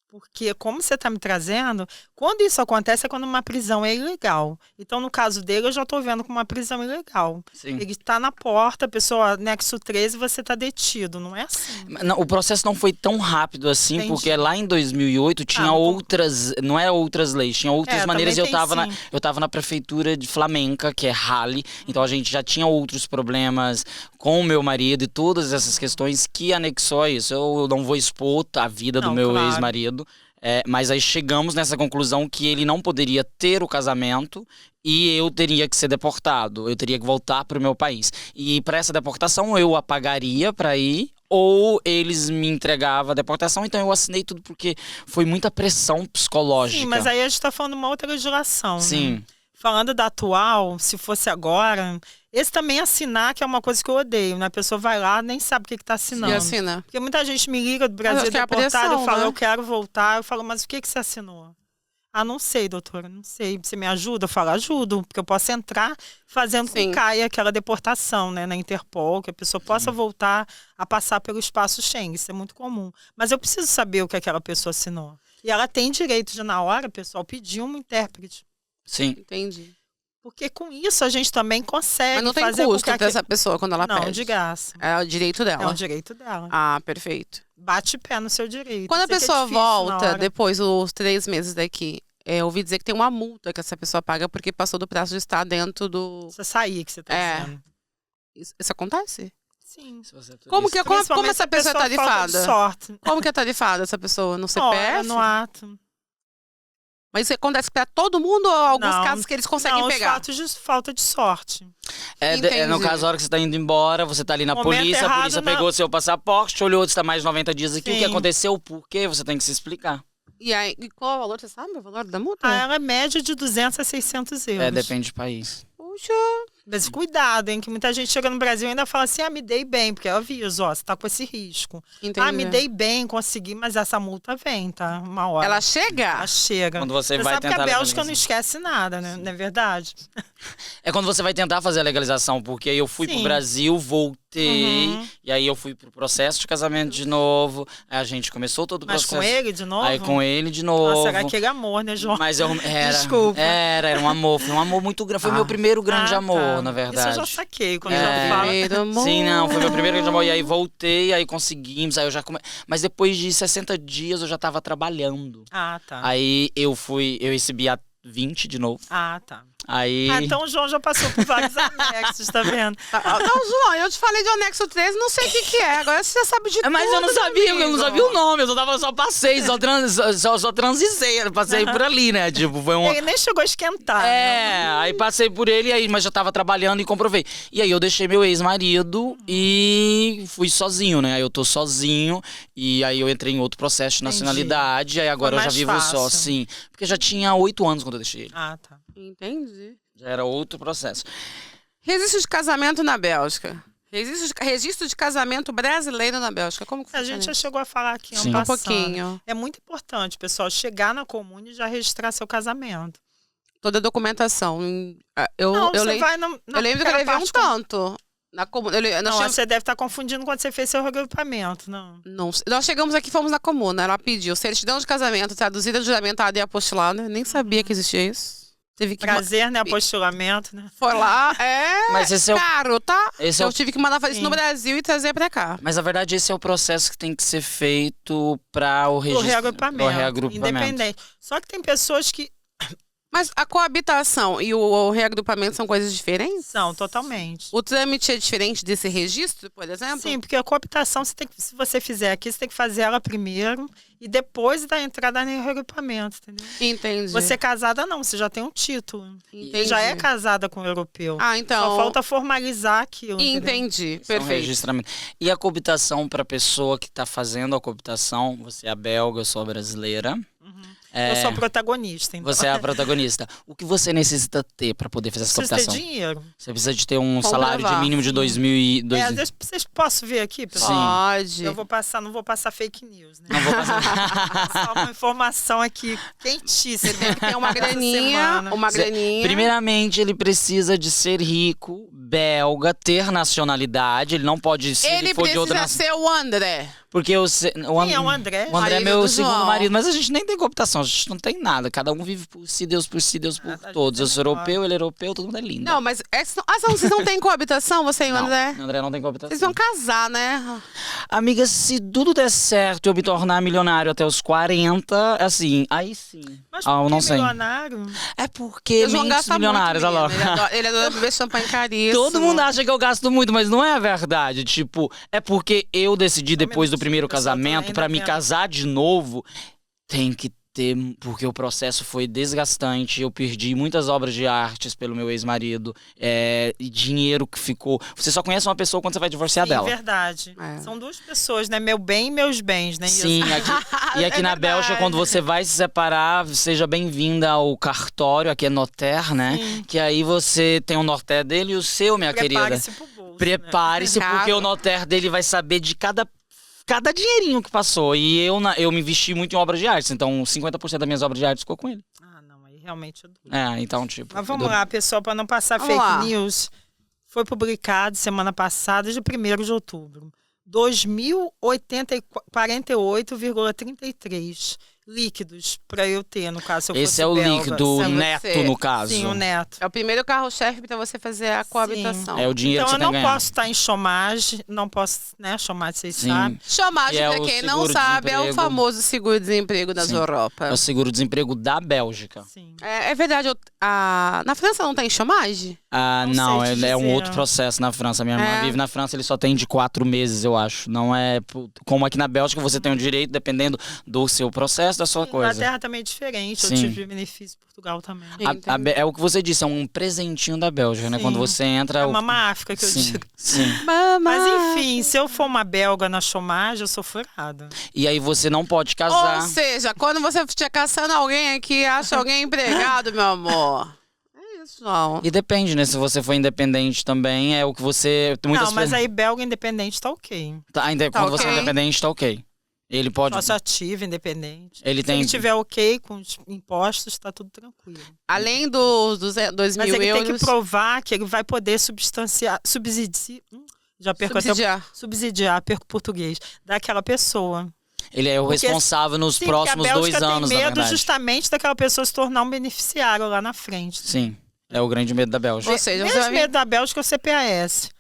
Porque, como você está me trazendo, quando isso acontece é quando uma prisão é ilegal. Então, no caso dele, eu já estou vendo como uma prisão ilegal. Sim. Ele está na porta, a pessoa, anexo 13, você está detido. Não é assim. Não, o processo não foi tão rápido assim, Entendi. porque lá em 2008 tinha não- outras, não é outras leis, tinha outras É, maneiras. também tem, sim. Eu tava na prefeitura de Flamenca, que é Halle, então a gente já tinha outros problemas com o meu marido e todas essas questões que anexou a isso. Eu não vou expor a vida do Não, meu claro. ex-marido. Mas aí chegamos nessa conclusão que ele não poderia ter o casamento e eu teria que ser deportado. Eu teria que voltar pro meu país. E para essa deportação eu a pagaria para ir, ou eles me entregavam a deportação. Então eu assinei tudo porque foi muita pressão psicológica. Sim, mas aí a gente tá falando de uma outra legislação, Sim. né? Falando da atual, se fosse agora, esse também assinar, que é uma coisa que eu odeio, né? A pessoa vai lá, nem sabe o que tá assinando. E assina. Porque muita gente me liga do Brasil acho que é a deportado, pressão, eu falo, né? eu quero voltar. Eu falo, mas o que você assinou? Ah, não sei, doutora, não sei. Você me ajuda? Eu falo, ajudo, porque eu posso entrar fazendo com Sim. que caia aquela deportação, né, na Interpol, que a pessoa possa voltar a passar pelo espaço Schengen. Isso é muito comum. Mas eu preciso saber o que aquela pessoa assinou. E ela tem direito de, na hora, pessoal, pedir um intérprete. Sim. Entendi. Porque com isso a gente também consegue Mas não tem fazer com custo que dessa pessoa quando ela Não, pede. de graça. É o direito dela. É um direito dela. Ah, perfeito. Bate pé no seu direito. Quando a Sei que é pessoa difícil na volta, hora. depois dos 3 meses daqui, eu ouvi dizer que tem uma multa que essa pessoa paga porque passou do prazo de estar dentro do... Você sair, que você tá É. dizendo. Isso acontece? Sim. Se você é turista. Como Principalmente essa se a pessoa é falta de tarifada? sorte. Como que é tarifada essa pessoa? No Olha, CPF? no ato. Mas isso acontece pra todo mundo ou alguns Não, casos que eles conseguem não, pegar? os fatos de falta de sorte. É no Entendi. caso, a hora que você tá indo embora, você tá ali na Momento polícia, a errado, polícia não. pegou seu passaporte, olhou, você tá mais de 90 dias aqui, o que Sim. aconteceu, por quê, você tem que se explicar. E aí, e qual é o valor? Você sabe o valor da multa? Ah, ela é média de 200 a 600 euros. Depende do país. Puxa. Mas cuidado, hein, que muita gente chega no Brasil e ainda fala assim, me dei bem, porque eu aviso, ó, você tá com esse risco. Entendi. Me dei bem, consegui, mas essa multa vem, tá? Uma hora. Ela chega? Ela chega. Quando você vai sabe que tentar a Bélgica legalizar. não esquece nada, né? Não é verdade? É quando você vai tentar fazer a legalização, porque aí eu fui pro Sim. Brasil, voltei, Uhum. e aí eu fui pro processo de casamento de novo, aí a gente começou todo o Mas processo. com ele de novo? Aí com ele de novo. Nossa, era aquele amor, né, João? Mas Desculpa. Era um amor, foi um amor muito grande, foi meu primeiro grande amor, tá. na Isso eu verdade. já saquei, quando É. eu falo. Primeiro amor. Sim, não, foi meu primeiro grande amor. E aí voltei, aí conseguimos, aí eu já Mas depois de 60 dias eu já tava trabalhando. Ah, tá. Aí eu recebi a 20 de novo. Ah, tá. Aí. Então o João já passou por vários anexos, tá vendo? Não, João, eu te falei de anexo 13, não sei o que é. Agora você já sabe de tudo. Mas eu não sabia, eu não sabia o nome, eu só passei, só transitei, passei por ali, né? Tipo, foi um. Ele nem chegou a esquentar. né? Aí passei por ele, aí, mas já tava trabalhando e comprovei. E aí eu deixei meu ex-marido e fui sozinho, né? Aí eu tô sozinho e aí eu entrei em outro processo de Entendi. nacionalidade, aí agora eu já mais vivo só, fácil. sim. Porque já tinha 8 anos quando eu deixei ele. Ah, tá. Entendi. Já era outro processo. Registro de casamento na Bélgica. Registro de casamento brasileiro na Bélgica. Como que A funciona gente já isso? chegou a falar aqui Sim. um Um pouquinho. É muito importante, pessoal, chegar na comune e já registrar seu casamento. Toda a documentação. Eu Não, você lembro vai na eu lembro que eu levei um parte tanto. Na comuna. Nós, Não, chegamos, você deve estar confundindo quando você fez seu regrupamento, não. nós chegamos aqui, fomos na comuna. Ela pediu certidão de casamento, traduzida, juramentada e apostilada. Nem sabia que existia isso. Teve que Prazer, né? Apostilamento, né? Foi lá, Mas esse é o- caro, tá? esse é Eu o- tive que mandar fazer isso no Sim. Brasil e trazer pra cá. Mas na verdade esse é o processo que tem que ser feito para o O registro. reagrupamento. O reagrupamento. Independente. Só que tem pessoas que Mas a coabitação e o reagrupamento são coisas diferentes? são totalmente. O trâmite é diferente desse registro, por exemplo? Sim, porque a coabitação, você tem que, se você fizer aqui, você tem que fazer ela primeiro e depois da entrada no reagrupamento, entendeu? Entendi. Você é casada, não, você já tem um título. Entendi. Já é casada com o europeu. Ah, então. Só falta formalizar aquilo. entendeu? Entendi. Esse é um Perfeito. registramento. E a coabitação para a pessoa que está fazendo a coabitação, você é a belga, eu sou a brasileira. Eu sou protagonista. Então. Você é a protagonista. O que você necessita ter para poder fazer essa Precisa ter coabitação? dinheiro. Você precisa de ter um Comprovar. salário de mínimo de 2.000 e... Vocês posso ver aqui, pessoal? Pode. Eu vou passar, não vou passar fake news, né? Não vou passar. Só uma informação aqui quentíssima. Tem uma Essa graninha, semana. uma graninha. Primeiramente, ele precisa de ser rico, belga, ter nacionalidade. Ele não pode, se Ele ele for de outra precisa nacionalidade. ser o André. Porque Quem é o André? O André é Marido meu do segundo João. marido, mas a gente nem tem coabitação, a gente não tem nada. Cada um vive por si, Deus por si, Deus por tá todos. Eu sou dizendo europeu, ele é europeu, todo mundo é lindo. Não, mas vocês não têm coabitação, você e o Não, André? André não tem coabitação. Vocês vão casar, né? Amiga, se tudo der certo e eu me tornar milionário até os 40, assim, aí sim. Mas eu por não que sei. milionário? É porque O João mentes gasta milionários, muito, olha menina. lá. Ele adora beber champanhe caríssimo. Todo mundo acha que eu gasto muito, mas não é a verdade. Tipo, é porque eu decidi depois do primeiro minutinho, pessoal, tô casamento, ainda pra me vendo. casar de novo, tem que porque o processo foi desgastante, eu perdi muitas obras de artes pelo meu ex-marido, e dinheiro que ficou... Você só conhece uma pessoa quando você vai divorciar Sim, dela. verdade. É. São duas pessoas, né? Meu bem e meus bens, né? Sim, e aqui na verdade. Bélgica, quando você vai se separar, seja bem-vinda ao cartório, aqui é notaire, né? Sim. Que aí você tem o notaire dele e o seu, minha querida. Prepare-se pro bolso, Prepare-se, né? porque o notaire dele vai saber de cada dinheirinho que passou. E eu me investi muito em obras de arte, então 50% das minhas obras de arte ficou com ele. Ah, não, aí realmente é duro. Então, tipo... Mas vamos lá, pessoal, para não passar Vamos fake lá. news. Foi publicado semana passada, de 1º de outubro. 2.048,33 líquidos para eu ter, no caso, se eu Esse fosse é o belga. líquido Se neto, você- no caso. Sim, o neto. É o primeiro carro-chefe para você fazer a coabitação. É o dinheiro Então que eu você tem não que ganhar. posso estar em chômage, não posso, né? Chômage, vocês Sim. sabem. Chômage, Que é pra o quem não sabe, é o seguro-desemprego. famoso seguro-desemprego das Sim. Europa. É o seguro-desemprego da Bélgica. Sim. É verdade, na França não tem chômage? Não Não, sei te é um dizer. outro processo na França. Minha irmã É. vive na França, ele só tem de 4 meses, eu acho. Não é como aqui na Bélgica, você tem o direito, dependendo do seu processo, da sua coisa. Inglaterra também é diferente, eu Sim. tive benefício em Portugal também. Entendi. É o que você disse, é um presentinho da Bélgica, né? Sim. Quando você entra... É Mama África que eu Sim, digo. sim. Mas enfim, se eu for uma belga na chômage, eu sou furada. E aí você não pode Ou casar. seja, quando você estiver caçando alguém aqui, acha alguém empregado, meu amor. É isso, João. E depende, né? Se você for independente também, é o que você... Não, mas aí belga independente tá ok. Quando você é ok. independente, tá ok. Ele pode... Sócio ativo, independente. Ele Se tem... ele tiver ok com os impostos, tá tudo tranquilo. Além dos 2 Mas mil ele tem que euros, provar que ele vai poder subsidiar, já perco até subsidiar, perco o português, daquela pessoa. Ele é o Porque- responsável nos Sim, próximos porque a 2 Bélgica anos, tem na medo verdade. justamente daquela pessoa se tornar um beneficiário lá na frente. Sim, é o grande medo da Bélgica. Ou seja, você Mesmo vai vir- medo da Bélgica é o CPAS.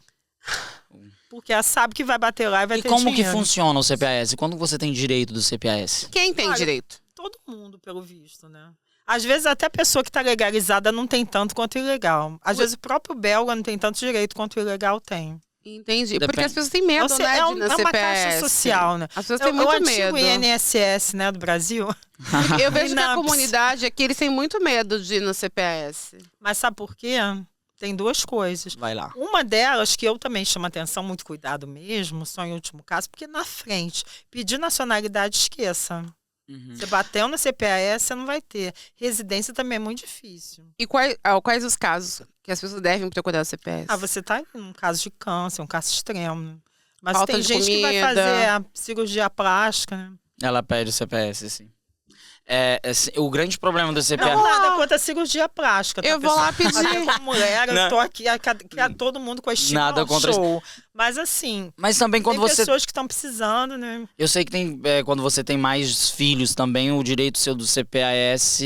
Porque ela sabe que vai bater lá e vai E ter como que dinheiro. funciona o CPAS? Quando você tem direito do CPAS? Quem tem Olha, direito? Todo mundo, pelo visto, né? Às vezes até a pessoa que está legalizada não tem tanto quanto o ilegal. Às vezes o próprio belga não tem tanto direito quanto o ilegal tem. Entendi. Depende. Porque as pessoas têm medo, Ou seja, né, é de ir na uma CPS. caixa social, né? As pessoas têm O muito antigo medo. INSS, né, do Brasil. Eu vejo que a Inaps. comunidade aqui, eles têm muito medo de ir no CPS. Mas sabe por quê? Tem duas coisas. Vai lá. Uma delas, que eu também chamo atenção, muito cuidado mesmo, só em último caso, porque na frente, pedir nacionalidade, esqueça. Você bateu no CPAS, você não vai ter. Residência também é muito difícil. E quais os casos que as pessoas devem procurar o CPS? Você está em um caso de câncer, um caso extremo. Mas Falta tem de gente que vai comida. fazer a cirurgia plástica, né? Ela pede o CPS, sim. O grande problema do CPAS... Não, nada contra a cirurgia plástica. Tá, Eu vou lá pessoal? pedir. Até como mulher, Não. eu tô aqui, todo mundo com estima Nada ao contra show. Mas assim, Mas também quando tem você... pessoas que estão precisando, né? Eu sei que tem, quando você tem mais filhos também, o direito seu do CPAS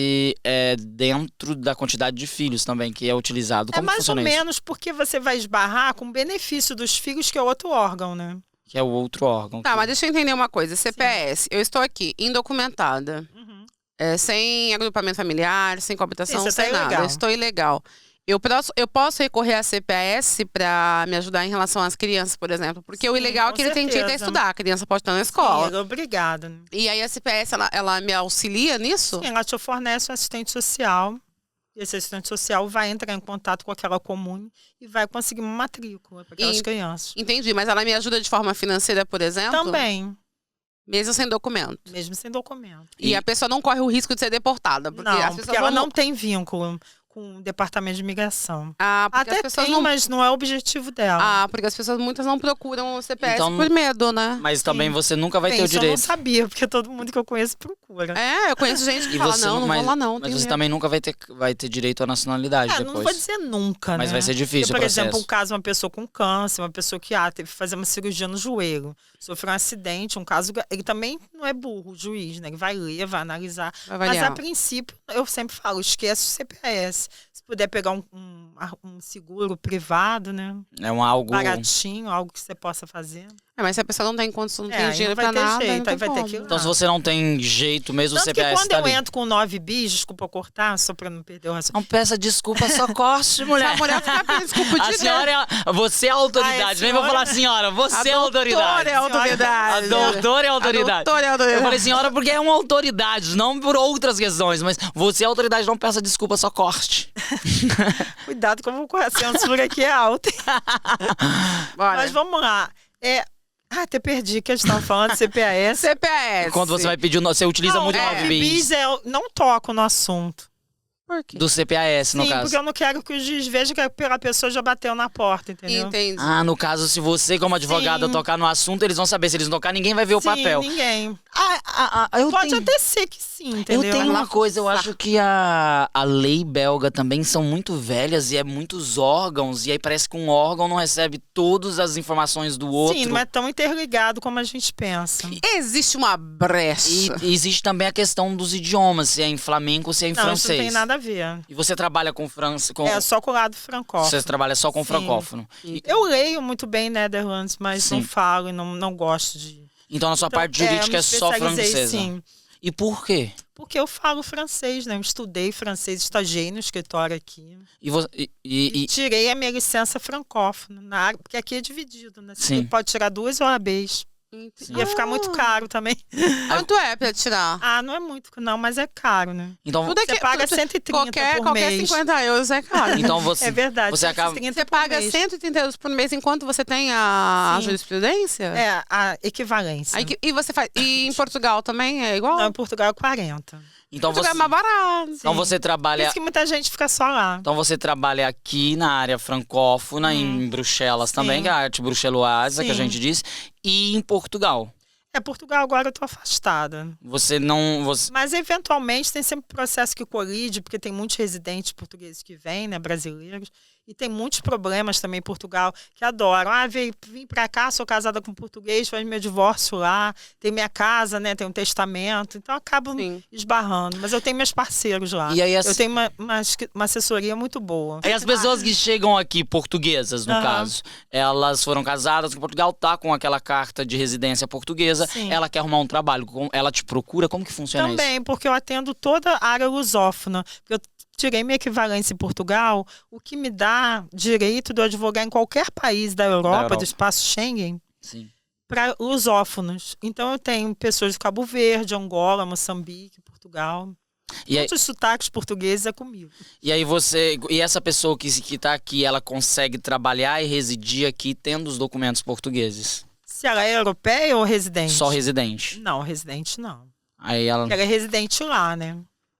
é dentro da quantidade de filhos também que é utilizado. É Como mais ou funciona isso? menos porque você vai esbarrar com o benefício dos filhos, que é outro órgão, né? Que é o outro órgão. Tá, mas deixa eu entender uma coisa. CPS, eu estou aqui, indocumentada, sem agrupamento familiar, sem coabitação, Sim, você tá sem nada. ilegal. Eu estou ilegal. Eu posso recorrer à CPS para me ajudar em relação às crianças, por exemplo? Porque o Sim, ilegal é com que ele tem direito a certeza. estudar. A criança pode estar na Sim, escola. ela é obrigada. Né? E aí a CPS, ela me auxilia nisso? Sim, ela te fornece um assistente social. E esse assistente social vai entrar em contato com aquela comune e vai conseguir uma matrícula para aquelas crianças. Entendi, mas ela me ajuda de forma financeira, por exemplo? Também, Mesmo sem documento. mesmo sem documento. E a pessoa não corre o risco de ser deportada. Porque as Não, pessoas porque ela vão... não tem vínculo com o departamento de imigração. porque as Até pessoas tem, não... mas não é o objetivo dela. Porque as pessoas muitas não procuram o CPS Então, por medo, né? Mas também Sim. você nunca vai Bem, ter o isso eu não direito. sabia, porque todo mundo que eu conheço procura. Eu conheço gente que E fala, você não mas, vou lá não. Mas tenho você medo. também nunca vai ter direito à nacionalidade Não depois. vou dizer nunca, Mas né? vai ser difícil Porque, o por exemplo, processo. um caso, uma pessoa com câncer, uma pessoa que teve que fazer uma cirurgia no joelho, sofreu um acidente, um caso... Ele também não é burro, o juiz, né? Ele vai ler, vai analisar. Vai Mas, avaliar. a princípio, eu sempre falo, esquece o CPS. Se puder pegar um seguro privado, né? É algo... Baratinho, algo que você possa fazer. Mas se a pessoa não tem condição, não É, tem aí dinheiro não vai pra ter nada, jeito, não tem aí vai ter como. que ir lá. Então, se você não tem jeito mesmo, o Tanto que CPS quando tá eu ali. entro com 9 bis, desculpa eu cortar, só pra não perder o raciocínio. Não peça desculpa, só corte, mulher. A mulher fica pedindo desculpa A de senhora é você é a autoridade. Nem vou falar senhora, você é a autoridade. É a autoridade. A doutora é a autoridade. A doutora é a autoridade. Eu falei senhora porque é uma autoridade, não por outras questões. Mas você é a autoridade, não peça desculpa, só corte. Cuidado como a censura aqui é alta. Bora. Mas vamos lá. Até perdi que a gente estava falando de CPAS. CPAS. Quando você vai pedir, você utiliza Não, muito o 9 9 bis eu não toco no assunto. Por quê? do CPAS, no Sim, caso. porque eu não quero que o juiz veja que a pessoa já bateu na porta, entendeu? Entendi. Ah, no caso, se você, como advogada, Sim. tocar no assunto, eles vão saber. Se eles não tocar, ninguém vai ver o Sim, papel. ninguém. Eu Pode tenho... até ser que sim, entendeu? Eu tenho uma coisa, eu acho que a lei belga também são muito velhas e é muitos órgãos, e aí parece que um órgão não recebe todas as informações do outro. Sim, não é tão interligado como a gente pensa. Existe uma brecha. E existe também a questão dos idiomas, se é em flamenco ou se é em Não, isso francês. não tem nada a ver. E você trabalha com francês? É só com o lado francófono. Você trabalha só com Sim. francófono. Eu leio muito bem Netherlands, mas Sim. não falo e não gosto de... Então, na sua parte eu jurídica me é só especializei, francesa. Sim, E por quê? porque eu falo francês, né? Eu estudei francês, estagiei no escritório aqui. E, você, E tirei a minha licença francófona, na área, porque aqui é dividido, né? Sim. Você pode tirar 2 OABs. Ia ficar muito caro também. Quanto é pra tirar? Ah, não é muito, não, mas é caro, né? então, Tudo é Você que- paga tudo- 130 por Qualquer mês. 50 euros é caro. então você, É verdade. você acaba... 130 Você por paga mês. 130 euros por mês enquanto você tem a Sim. jurisprudência? É, a equivalência. Aí e você faz. E em Portugal também é igual? Não, em Portugal é 40. Então Portugal você, é mais barato. então você Por trabalha... isso que muita gente fica só lá. Então você trabalha aqui na área francófona, em Bruxelas também, Sim. que é a arte bruxeloasa, que a Sim. gente diz, e em Portugal. Portugal agora eu tô afastada. Você não... Você... Mas, eventualmente, tem sempre processo que colide, porque tem muitos residentes portugueses que vêm, né, brasileiros, e tem muitos problemas também em Portugal, que adoram. Vim pra cá, sou casada com um português, faz meu divórcio lá, tem minha casa, né, tem um testamento, então acabam Sim. esbarrando. Mas eu tenho meus parceiros lá. E aí Eu tenho uma assessoria muito boa. Aí as pessoas que chegam aqui, portuguesas no Aham. caso, elas foram casadas com Portugal, tá com aquela carta de residência portuguesa, Sim. ela quer arrumar um trabalho, ela te procura, como que funciona isso? Também, porque eu atendo toda a área lusófona. Porque eu tirei minha equivalência em Portugal, o que me dá direito de eu advogar em qualquer país da Europa, do espaço Schengen, Sim. para lusófonos. Então eu tenho pessoas de Cabo Verde, Angola, Moçambique, Portugal. E aí, Todos os sotaques portugueses é comigo. e essa pessoa que tá aqui, ela consegue trabalhar e residir aqui tendo os documentos portugueses? Se ela é europeia ou residente? Só residente. Não, residente não. Aí ela... Ela é residente lá, né?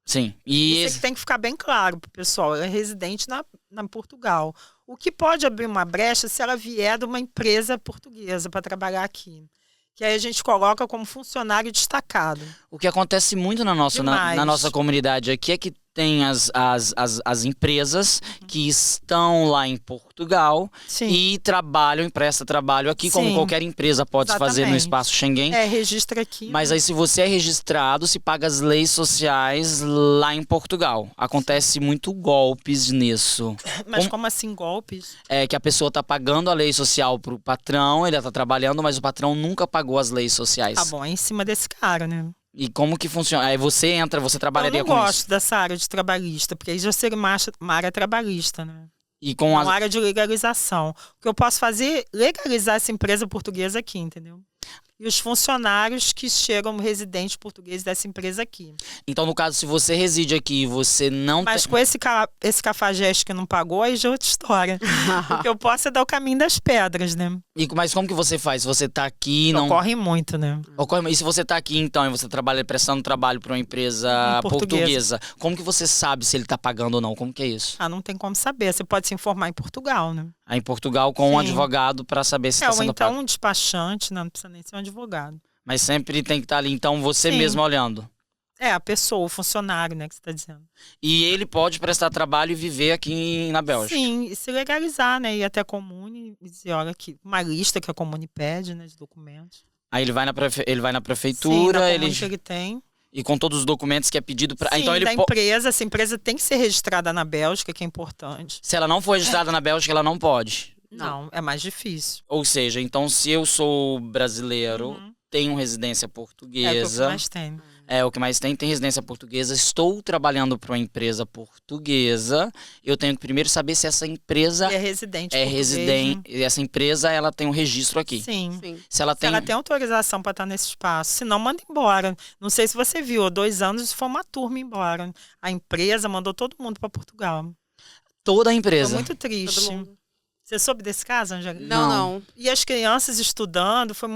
Sim. E Isso é que tem que ficar bem claro pro pessoal. Ela é residente na Portugal. O que pode abrir uma brecha se ela vier de uma empresa portuguesa para trabalhar aqui. Que aí a gente coloca como funcionário destacado. o que acontece muito na nossa, na Demais. nossa comunidade aqui é que tem as empresas que estão lá em Portugal Sim. e trabalham, empresta trabalho aqui, como Sim. qualquer empresa pode fazer no Exatamente. espaço Schengen. Registra aqui. Mas aí, se você é registrado, se paga as leis sociais lá em Portugal. Acontece muito golpes nisso. Mas como assim golpes? É que a pessoa tá pagando a lei social pro patrão, ele tá trabalhando, mas o patrão nunca pagou as leis sociais. Tá bom, é em cima desse cara, né? E como que funciona? Aí você entra, você Eu trabalharia não com gosto isso. dessa área de trabalhista, porque aí já seria uma área trabalhista, né? E com Uma as... área de legalização. O que eu posso fazer é legalizar essa empresa portuguesa aqui, entendeu? E os funcionários que chegam residentes portugueses dessa empresa aqui. Então, no caso, se você reside aqui e você não Mas tem... com esse cafajeste que não pagou, aí já é outra história. O que eu posso é dar o caminho das pedras, né? Mas como que você faz? Se você tá aqui e não... Ocorre muito, né? E se você tá aqui, então, e você trabalha prestando trabalho para uma empresa Portuguesa. portuguesa, como que você sabe se ele tá pagando ou não? Como que é isso? Ah, não tem como saber. Você pode se informar em Portugal, né? Aí em Portugal com um Sim. advogado para saber se tá Ou sendo então pago. um despachante, né? Não precisa nem ser um advogado. Mas sempre tem que estar ali, então, você Sim. mesmo olhando. É, a pessoa, o funcionário, né, que você está dizendo. E ele pode prestar trabalho e viver aqui na Bélgica. Sim, e se legalizar, né? Ir até a Comune e dizer, olha aqui, uma lista que a Comune pede, né, de documentos. Aí ele vai na, ele vai na Sim, prefeitura, na ele... Comune que ele tem. e com todos os documentos que é pedido para... Sim, Então ele da empresa. Essa empresa tem que ser registrada na Bélgica, que é importante. Se ela não for registrada na Bélgica, ela não pode. Não, é mais difícil. Ou seja, então se eu sou brasileiro, tenho residência É o que portuguesa, mais tem. é o que mais tem residência portuguesa, estou trabalhando para uma empresa portuguesa, eu tenho que primeiro saber se essa empresa E é residente é português, residente, e essa empresa ela tem um registro aqui. Sim. Sim. Se ela Se tem, ela tem autorização para estar nesse espaço, senão manda embora. Não sei se você viu, há 2 anos foi uma turma embora. A empresa mandou todo mundo para Portugal. toda a Foi empresa. muito triste. Todo mundo. Você soube desse caso, Angélica? Não. E as crianças estudando, foi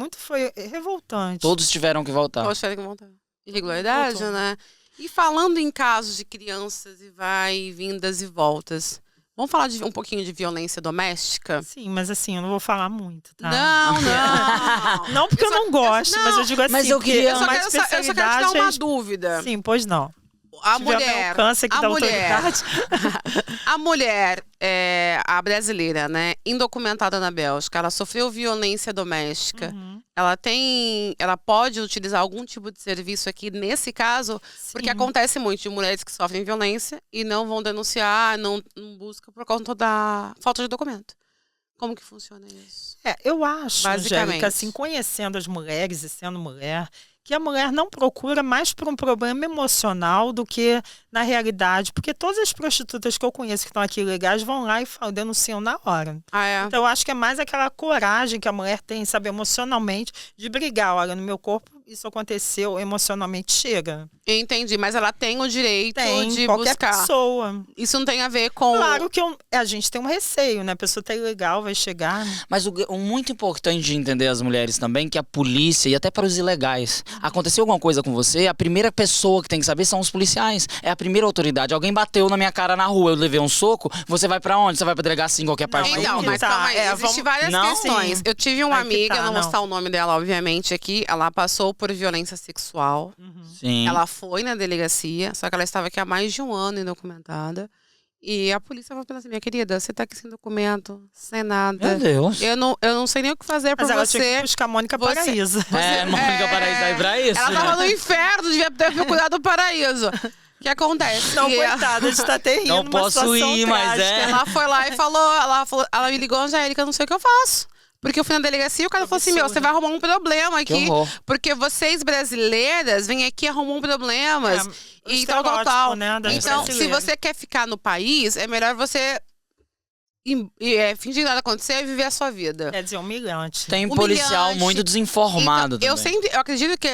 revoltante. Todos tiveram que voltar. Poxa, que vontade. Irregularidade, Voltou. né? E falando em casos de crianças e vai, vindas e voltas, vamos falar um pouquinho de violência doméstica? Sim, mas assim, eu não vou falar muito, tá? Não, não. Não porque eu não gosto, mas eu digo assim, Mas eu porque queria- é Eu só uma quero te dar especialidade. uma dúvida. Sim, pois não. A Se tiver ao meu mulher, alcance aqui a da mulher, autoridade. a mulher, a brasileira, né, indocumentada na Bélgica, ela sofreu violência doméstica. Uhum. Ela pode utilizar algum tipo de serviço aqui nesse caso, porque Sim. acontece muito de mulheres que sofrem violência e não vão denunciar, não buscam por conta da falta de documento. Como que funciona isso? Eu acho, Basicamente. Angélica, assim, conhecendo as mulheres e sendo mulher, que a mulher não procura mais por um problema emocional do que na realidade, porque todas as prostitutas que eu conheço que estão aqui legais vão lá e denunciam na hora. Ah, é? Então, eu acho que é mais aquela coragem que a mulher tem, sabe, emocionalmente, de brigar. Olha, no meu corpo isso aconteceu, emocionalmente chega. Entendi, mas ela tem o direito Tem, de qualquer buscar. pessoa. Isso não tem a ver com... Claro que a gente tem um receio, né? A pessoa tá ilegal, vai chegar. Né? Mas o muito importante de entender as mulheres também, que a polícia, e até para os ilegais, aconteceu alguma coisa com você, a primeira pessoa que tem que saber são os policiais. É a primeira autoridade. Alguém bateu na minha cara na rua, eu levei um soco, você vai pra onde? Você vai pra delegacia em qualquer parte do Então, mundo? mas tá, calma aí, é, existem vamos- várias Não? questões. Sim. Eu tive uma Aí que amiga, tá, não vou não. citar o nome dela, obviamente, aqui. Ela passou por violência sexual. Sim. Ela foi na delegacia, só que ela estava aqui há mais de um ano indocumentada. E a polícia falou pra ela assim, minha querida, você tá aqui sem documento, sem nada. Meu Deus. Eu não sei nem o que fazer por Mas ela tinha que você. buscar a Mônica você- Paraíso. Mônica Paraíso tá aí pra isso, Ela né? tava no inferno, devia ter procurado o paraíso. O que acontece? Não, E coitada, a gente tá até rindo. Não numa posso situação ir, mas trágica. é. ela foi lá e ela me ligou, Angélica, eu não sei o que eu faço. Porque eu fui na delegacia e o cara falou assim, meu, você vai arrumar um problema Que aqui. horror. Porque vocês brasileiras vêm aqui e arrumam problemas. O E tal, tal, estereótipo, tal. né, das Então, se brasileiras. você quer ficar no país, é melhor você fingir nada acontecer e viver a sua vida. Quer dizer, humilhante. Tem Humilhante. policial muito desinformado Então, também. eu acredito que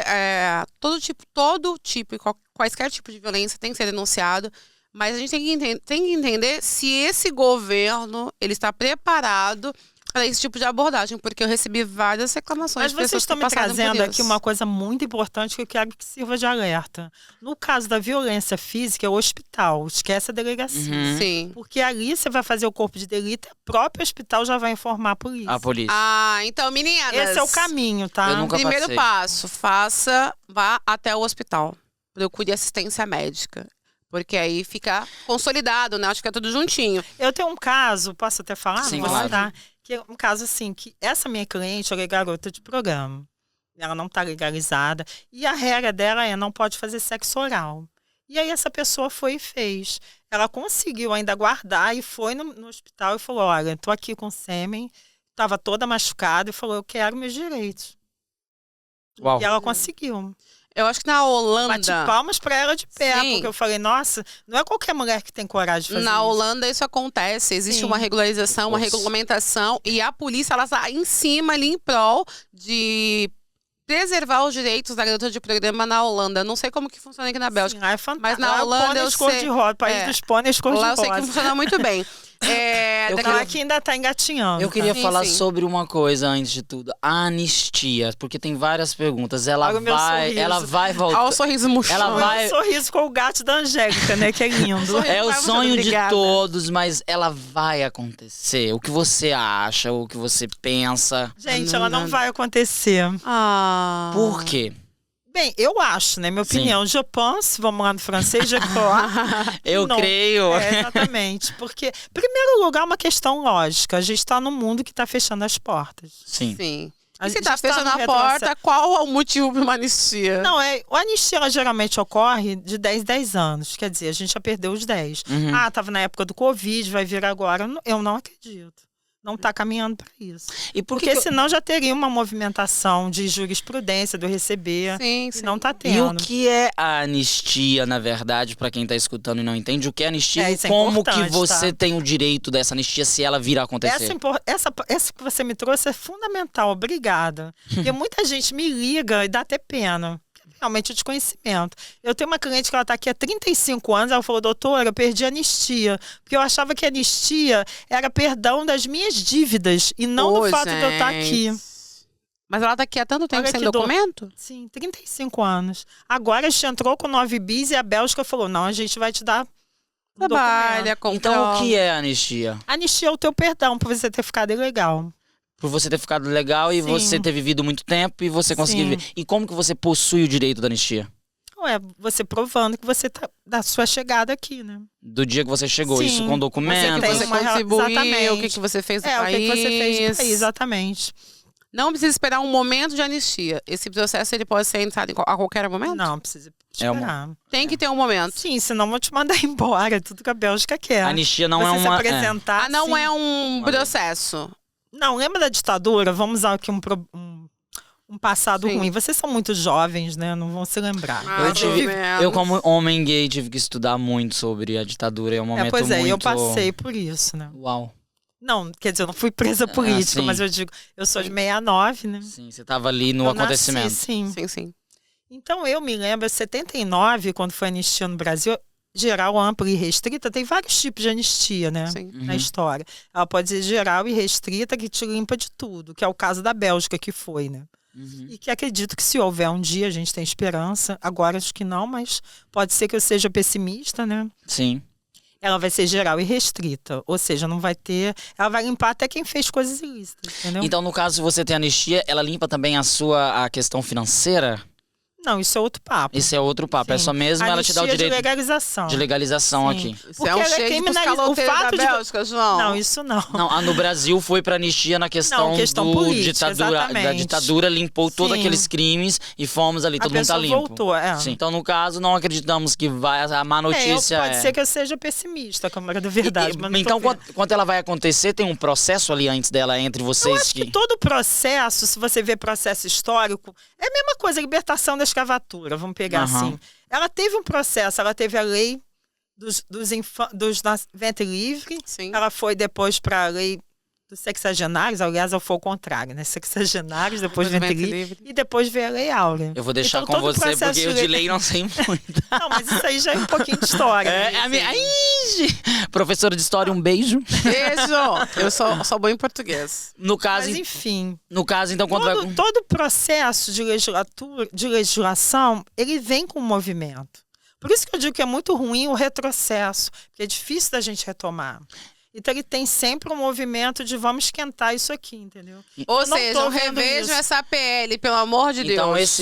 todo tipo, quaisquer tipo de violência tem que ser denunciado, mas a gente tem que entender se esse governo ele está preparado para esse tipo de abordagem, porque eu recebi várias reclamações Mas de vocês pessoas estão que me passaram por trazendo aqui isso. uma coisa muito importante que eu quero que sirva de alerta. No caso da violência física, é o hospital. Esquece a delegacia. Uhum. Sim. Porque ali você vai fazer o corpo de delito, o próprio hospital já vai informar a polícia. A polícia. Ah, então, meninas. Esse é o caminho, tá? Eu nunca Primeiro passei. passo, vá até o hospital. Procure assistência médica. Porque aí fica consolidado, né? Acho que é tudo juntinho. Eu tenho um caso, posso até falar? Sim, Não vou claro. citar, que é um caso assim, que essa minha cliente, ela é garota de programa. Ela não está legalizada. E a regra dela é não pode fazer sexo oral. E aí essa pessoa foi e fez. Ela conseguiu ainda guardar e foi no hospital e falou, olha, tô aqui com sêmen, estava toda machucada e falou, eu quero meus direitos. Uau. E ela conseguiu. Eu acho que na Holanda. Bati palmas para ela de pé, Sim. porque eu falei, nossa, não é qualquer mulher que tem coragem de fazer Na isso. Holanda isso acontece, existe Sim. uma regularização, uma Nossa. regulamentação e a polícia ela está em cima ali em prol de preservar os direitos da garota de programa na Holanda. Não sei como que funciona aqui na Bélgica. Sim, lá é fantástico. Mas na Lá é o Holanda pônei eu cor sei- de rosa, país é. dos pôneis cor de Lá eu rosa. sei que funciona muito bem. Eu Então, queria- aqui ainda está engatinhando. Eu queria Sim, falar sim. sobre uma coisa antes de tudo. A anistia, porque tem várias perguntas. Olha o meu sorriso. Ela vai Olha voltar. o sorriso murchão. Ela vai- Um sorriso com o gato da Angélica, né? Que é lindo. É o Vai, sonho de obrigada. todos, mas ela vai acontecer. O que você acha, o que você pensa. Gente, ela não vai acontecer. Ah. Por quê? Bem, eu acho, né? Minha Sim. opinião. Je pense, vamos lá no francês, je crois. Eu Não. creio. É, exatamente. Porque, em primeiro lugar, uma questão lógica. A gente está num mundo que está fechando as portas. Sim. Sim. A E se gente tá está fechando no a porta, retrocesso. qual é o motivo para uma anistia? Não, o anistia ela geralmente ocorre de 10 em 10 anos. Quer dizer, a gente já perdeu os 10. Uhum. Ah, estava na época do Covid, vai vir agora. Eu não acredito. não está caminhando para isso. E por Porque que senão já teria uma movimentação de jurisprudência, do receber, Sim, e sim. não está E tendo. o que é a anistia, na verdade, para quem tá escutando e não entende, o que é anistia e Isso é como que importante, você tá? tem o direito dessa anistia se ela vir a acontecer? Essa que você me trouxe é fundamental, obrigada. Porque muita gente me liga e dá até pena. Realmente é desconhecimento. Eu tenho uma cliente que ela está aqui há 35 anos, ela falou, doutora, eu perdi a anistia. Porque eu achava que a anistia era perdão das minhas dívidas e não do fato de eu estar aqui. Mas ela tá aqui há tanto tempo Olha sem que dor. documento? Sim, 35 anos. Agora a gente entrou com 9 bis e a Bélgica falou, não, a gente vai te dar um Trabalha, documento. Então, o que é a anistia? Anistia é o teu perdão por você ter ficado ilegal. Por você ter ficado legal e Sim. você ter vivido muito tempo e você conseguir Sim. viver. E como que você possui o direito da anistia? Ué, você provando que você tá da sua chegada aqui, né? Do dia que você chegou, Sim. isso com documento? Tem Você uma- contribuiu, exatamente. o que você fez no É, o país. que você fez no país, exatamente. Não precisa esperar um momento de anistia. Esse processo ele pode ser iniciado a qualquer momento? Não, precisa É esperar. Tem que ter um momento. Sim, senão vou te mandar embora. É tudo que a Bélgica quer. Anistia não você é se uma... apresentar. Ah, não sim. é um processo. Não, lembra da ditadura? Vamos usar aqui um passado Sim. ruim. Vocês são muito jovens, né? Não vão se lembrar. Ah, Eu tive- menos. Eu, como homem gay, tive que estudar muito sobre a ditadura. É um momento Pois é, muito... eu passei por isso, né? Uau. Não, quer dizer, eu não fui presa política, sim. mas eu digo, eu sou de 69, né? Sim, você tava ali no Eu acontecimento. nasci, sim. Sim, sim. Então eu me lembro, em 79, quando foi anistia no Brasil, geral, ampla e restrita, tem vários tipos de anistia, né? Sim. Na história. Ela pode ser geral e restrita, que te limpa de tudo, que é o caso da Bélgica, que foi, né? E que acredito que se houver um dia, a gente tem esperança. Agora acho que não, mas pode ser que eu seja pessimista, né? Sim. Ela vai ser geral e restrita. Ou seja, não vai ter. Ela vai limpar até quem fez coisas ilícitas, entendeu? Então, no caso, se você tem anistia, ela limpa também a questão financeira? Não, isso é outro papo. Esse é outro papo. É Sim. só mesmo ela te dá o Anistia direito de legalização. de legalização Sim. aqui. Isso Porque é um ela é cheiro dos criminaliza- o caloteiros da fato de- Bélgica, João. Não, isso não. Não, no Brasil foi pra anistia na questão, Não, questão do política, ditadura. Da exatamente. ditadura limpou todos Sim. aqueles crimes e fomos ali, A todo mundo tá pessoa limpo. voltou, é. Sim. Então, no caso, não acreditamos que vai. A má notícia Pode ser que eu seja pessimista, a Câmara da Verdade. mas não tô então, vendo. quando ela vai acontecer, tem um processo ali antes dela entre Eu vocês acho que todo processo, se você vê processo histórico, é a mesma coisa, a libertação da escravatura, vamos pegar Aham. assim. Ela teve um processo, ela teve a lei dos ventre livre, Sim. ela foi depois para a lei dos sexagenários, aliás, foi o contrário, né? Sexagenários, depois Dos ventre ventre livre, livre. e depois veio a lei áurea. Eu vou deixar Então, com todo você, processo porque eu de lei não sei muito. Não, mas isso aí já é um pouquinho de história. É, né? a minha... Ai, professora de história, um beijo. Beijo! Eu sou boa em português. No caso, Mas enfim, então, quando vai. todo processo de legislação, ele vem com um movimento. Por isso que eu digo que é muito ruim o retrocesso, porque é difícil da gente retomar. Então ele tem sempre um movimento de vamos esquentar isso aqui, entendeu? Ou Eu não seja, tô vendo revejam isso. essa PL, pelo amor de Então, Deus.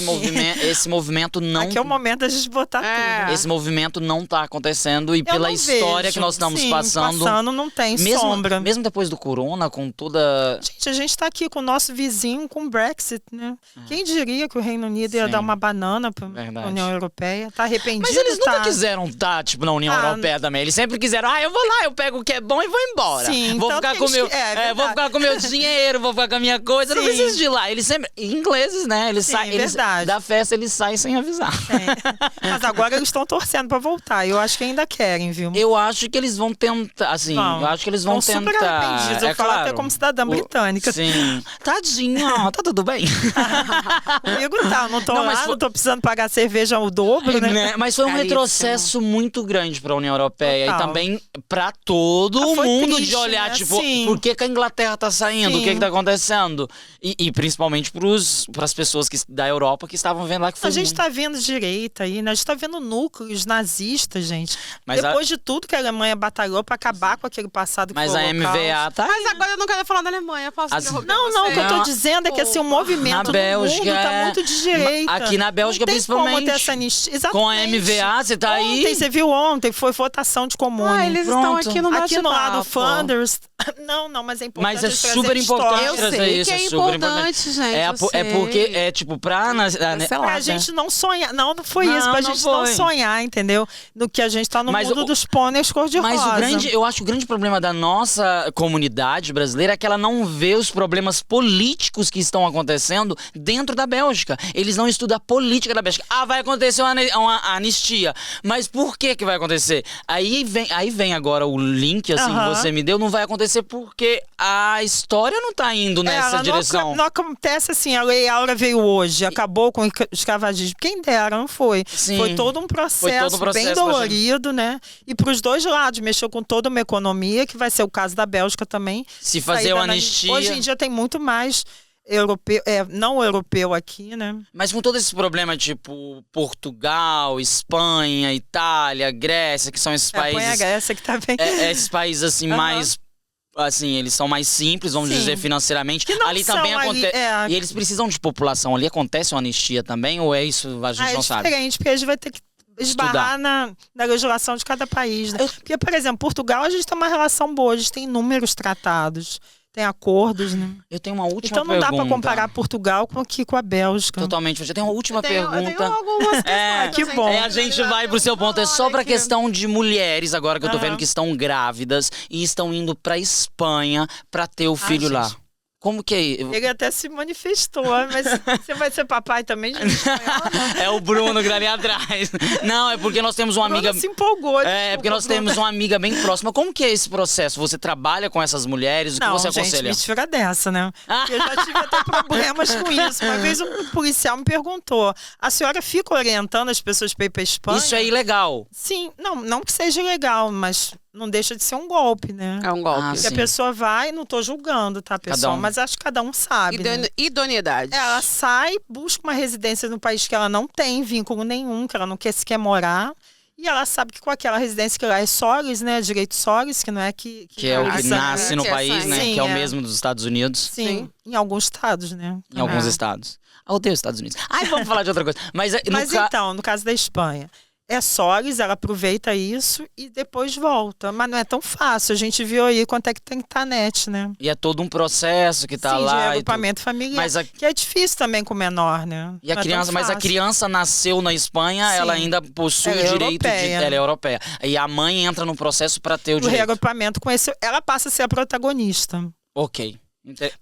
esse movimento não. Aqui é o momento da gente botar É. tudo. Esse movimento não tá acontecendo e Eu pela não história vejo. que nós estamos Sim, passando. não tem sombra. Mesmo depois do corona, com toda. Gente, a gente está aqui com o nosso vizinho com o Brexit, né? Quem diria que o Reino Unido ia Sim. dar uma banana para a Verdade. União Europeia? Tá arrependido? Mas eles nunca tá? quiseram estar, tipo, na União Ah, Europeia também. Eles sempre quiseram, eu vou lá, eu pego o que é bom e vou embora. Sim, vou então ficar tem com meu, que- é vou verdade. ficar com meu dinheiro, vou ficar com a minha coisa, eu não Sim. preciso de ir lá. Eles sempre, ingleses, né? Eles Sim, saem, eles verdade. da festa eles saem sem avisar. É. Mas agora eles estão torcendo para voltar. Eu acho que ainda querem, viu? Eu acho que eles vão tentar, assim, Vão. eu acho que eles vão Estão super tentar. arrependidos. Eu falo até como cidadã britânica. Sim. Tadinha, tá tudo bem? Comigo tá, eu não tô Não, mas lá, foi- não tô precisando pagar cerveja o dobro, né? Né? Mas foi um Caríssimo. retrocesso muito grande para a União Europeia Total. e também para todo Ah, foi mundo triste, de olhar, né? tipo, Sim. por que, que a Inglaterra tá saindo? O que Sim. que tá acontecendo? E principalmente para as pessoas da Europa que estavam vendo lá que foi A gente muito... tá vendo direita aí, né? A gente tá vendo núcleos nazistas, gente. Mas Depois de tudo que a Alemanha batalhou para acabar com aquele passado que Mas foi a o Holocausto. MVA tá Mas agora eu não quero falar da Alemanha, posso interromper Não, o que eu tô Não. dizendo é que assim, o na movimento no Bélgica mundo tá é- muito de direita. Aqui na Bélgica, não tem como principalmente, ter essa anistia. com a Exatamente. MVA, você tá aí... Ontem, você viu ontem, foi votação de comune. Ah, eles estão Pronto. aqui no nosso Aqui no lado no Funders. Não, mas é importante. Mas é trazer super importante história. Eu trazer sei isso, que é super importante, gente. É, eu é porque, sei. é tipo, pra Pra gente não sonhar. Não foi Não, isso. Pra não gente não foi. sonhar, entendeu? No que a gente tá no Mas mundo dos pôneis cor-de-rosa. Mas eu acho que o grande problema da nossa comunidade brasileira é que ela não vê os problemas políticos que estão acontecendo dentro da Bélgica. Eles não estudam a política da Bélgica. Ah, vai acontecer uma anistia. Mas por que vai acontecer? Aí vem agora o link, assim, que você me deu. Não vai acontecer porque a história não tá indo nessa direção. Não acontece assim, a Lei Áurea veio hoje, acabou com o escravagismo. Quem dera, não foi. Sim. Foi todo um processo bem dolorido, né? E pros dois lados, mexeu com toda uma economia, que vai ser o caso da Bélgica também. Se fazer uma anistia... Hoje em dia tem muito mais europeu, não europeu aqui, né? Mas com todo esse problema, tipo, Portugal, Espanha, Itália, Grécia, que são esses países... Põe a Grécia que tá bem... esses países, assim, mais... Assim, eles são mais simples, vamos dizer, financeiramente. Que não ali são também acontece. ali, E eles precisam de população. Ali acontece uma anistia também, ou é isso? A gente não sabe. É diferente, porque a gente vai ter que esbarrar na legislação de cada país. Né? Porque, por exemplo, Portugal, a gente tem uma relação boa, a gente tem inúmeros tratados, tem acordos, né? Eu tenho uma última pergunta. Então não dá pra comparar Portugal com a Bélgica. Totalmente. Eu tenho uma última pergunta. Eu tenho algumas questões, que bom. A gente vai pro seu ponto. É só pra questão de mulheres, agora que eu tô vendo que estão grávidas e estão indo pra Espanha pra ter o filho lá. Como que é? Ele até se manifestou, mas você vai ser papai também de espanhol? É o Bruno que tá ali atrás. Não, é porque nós temos uma amiga... se empolgou. É porque nós temos uma amiga bem próxima. Como que é esse processo? Você trabalha com essas mulheres? O que você aconselha? Não, gente, me tira dessa, né? Eu já tive até problemas com isso. Uma vez um policial me perguntou, a senhora fica orientando as pessoas pra ir pra Espanha? Isso é ilegal. Sim, não que seja ilegal, mas não deixa de ser um golpe, né? É um golpe. Porque a pessoa vai, não tô julgando, tá, pessoal? Mas acho que cada um sabe, né? Idoneidade. Ela sai, busca uma residência no país que ela não tem vínculo nenhum, que ela não quer sequer morar. E ela sabe que com aquela residência que lá é Solis, né? Direito Solis, que não é que é o que nasce no país, né? Sim, que é o mesmo dos Estados Unidos. Sim, em alguns estados, né? Em alguns estados. Eu odeio os Estados Unidos. Ai, vamos falar de outra coisa. Mas então, no caso da Espanha, é Solis, ela aproveita isso e depois volta. Mas não é tão fácil. A gente viu aí quanto é que tem que estar net, né? E é todo um processo que tá lá. De agrupamento familiar. Que é difícil também com o menor, né? E a criança, mas a criança nasceu na Espanha, ela ainda possui o direito de. Ela é europeia. E a mãe entra no processo para ter o direito. O reagrupamento com esse. Ela passa a ser a protagonista. Ok.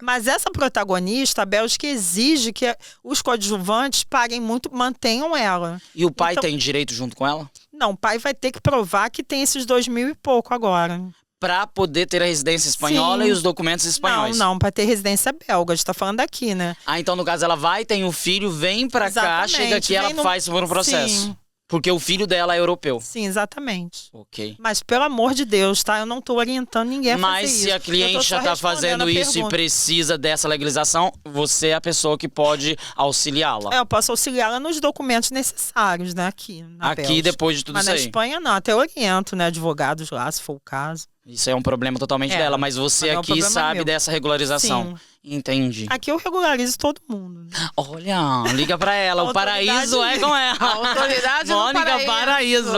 Mas essa protagonista, a Bélgica exige que os coadjuvantes paguem muito, mantenham ela. E o pai tem direito junto com ela? Não, o pai vai ter que provar que tem esses 2.000 e pouco agora. Pra poder ter a residência espanhola e os documentos espanhóis. Não, pra ter residência belga. A gente tá falando daqui, né? Então, no caso, ela vai, tem o filho, vem pra cá, chega aqui, ela faz por um processo. Sim. Porque o filho dela é europeu. Sim, exatamente. Ok. Mas, pelo amor de Deus, tá? Eu não tô orientando ninguém a fazer isso. Mas se a cliente já tá fazendo isso e precisa dessa legalização, você é a pessoa que pode auxiliá-la. Eu posso auxiliá-la nos documentos necessários, né? Aqui, na Bélgica. Depois de tudo isso aí. Mas na Espanha, não. Até oriento, né? Advogados lá, se for o caso. Isso é um problema totalmente dela, mas você aqui sabe dessa regularização. Sim. Entendi. Aqui eu regularizo todo mundo. Né? Olha, liga pra ela. O paraíso é com ela. A autoridade Mônica no paraíso.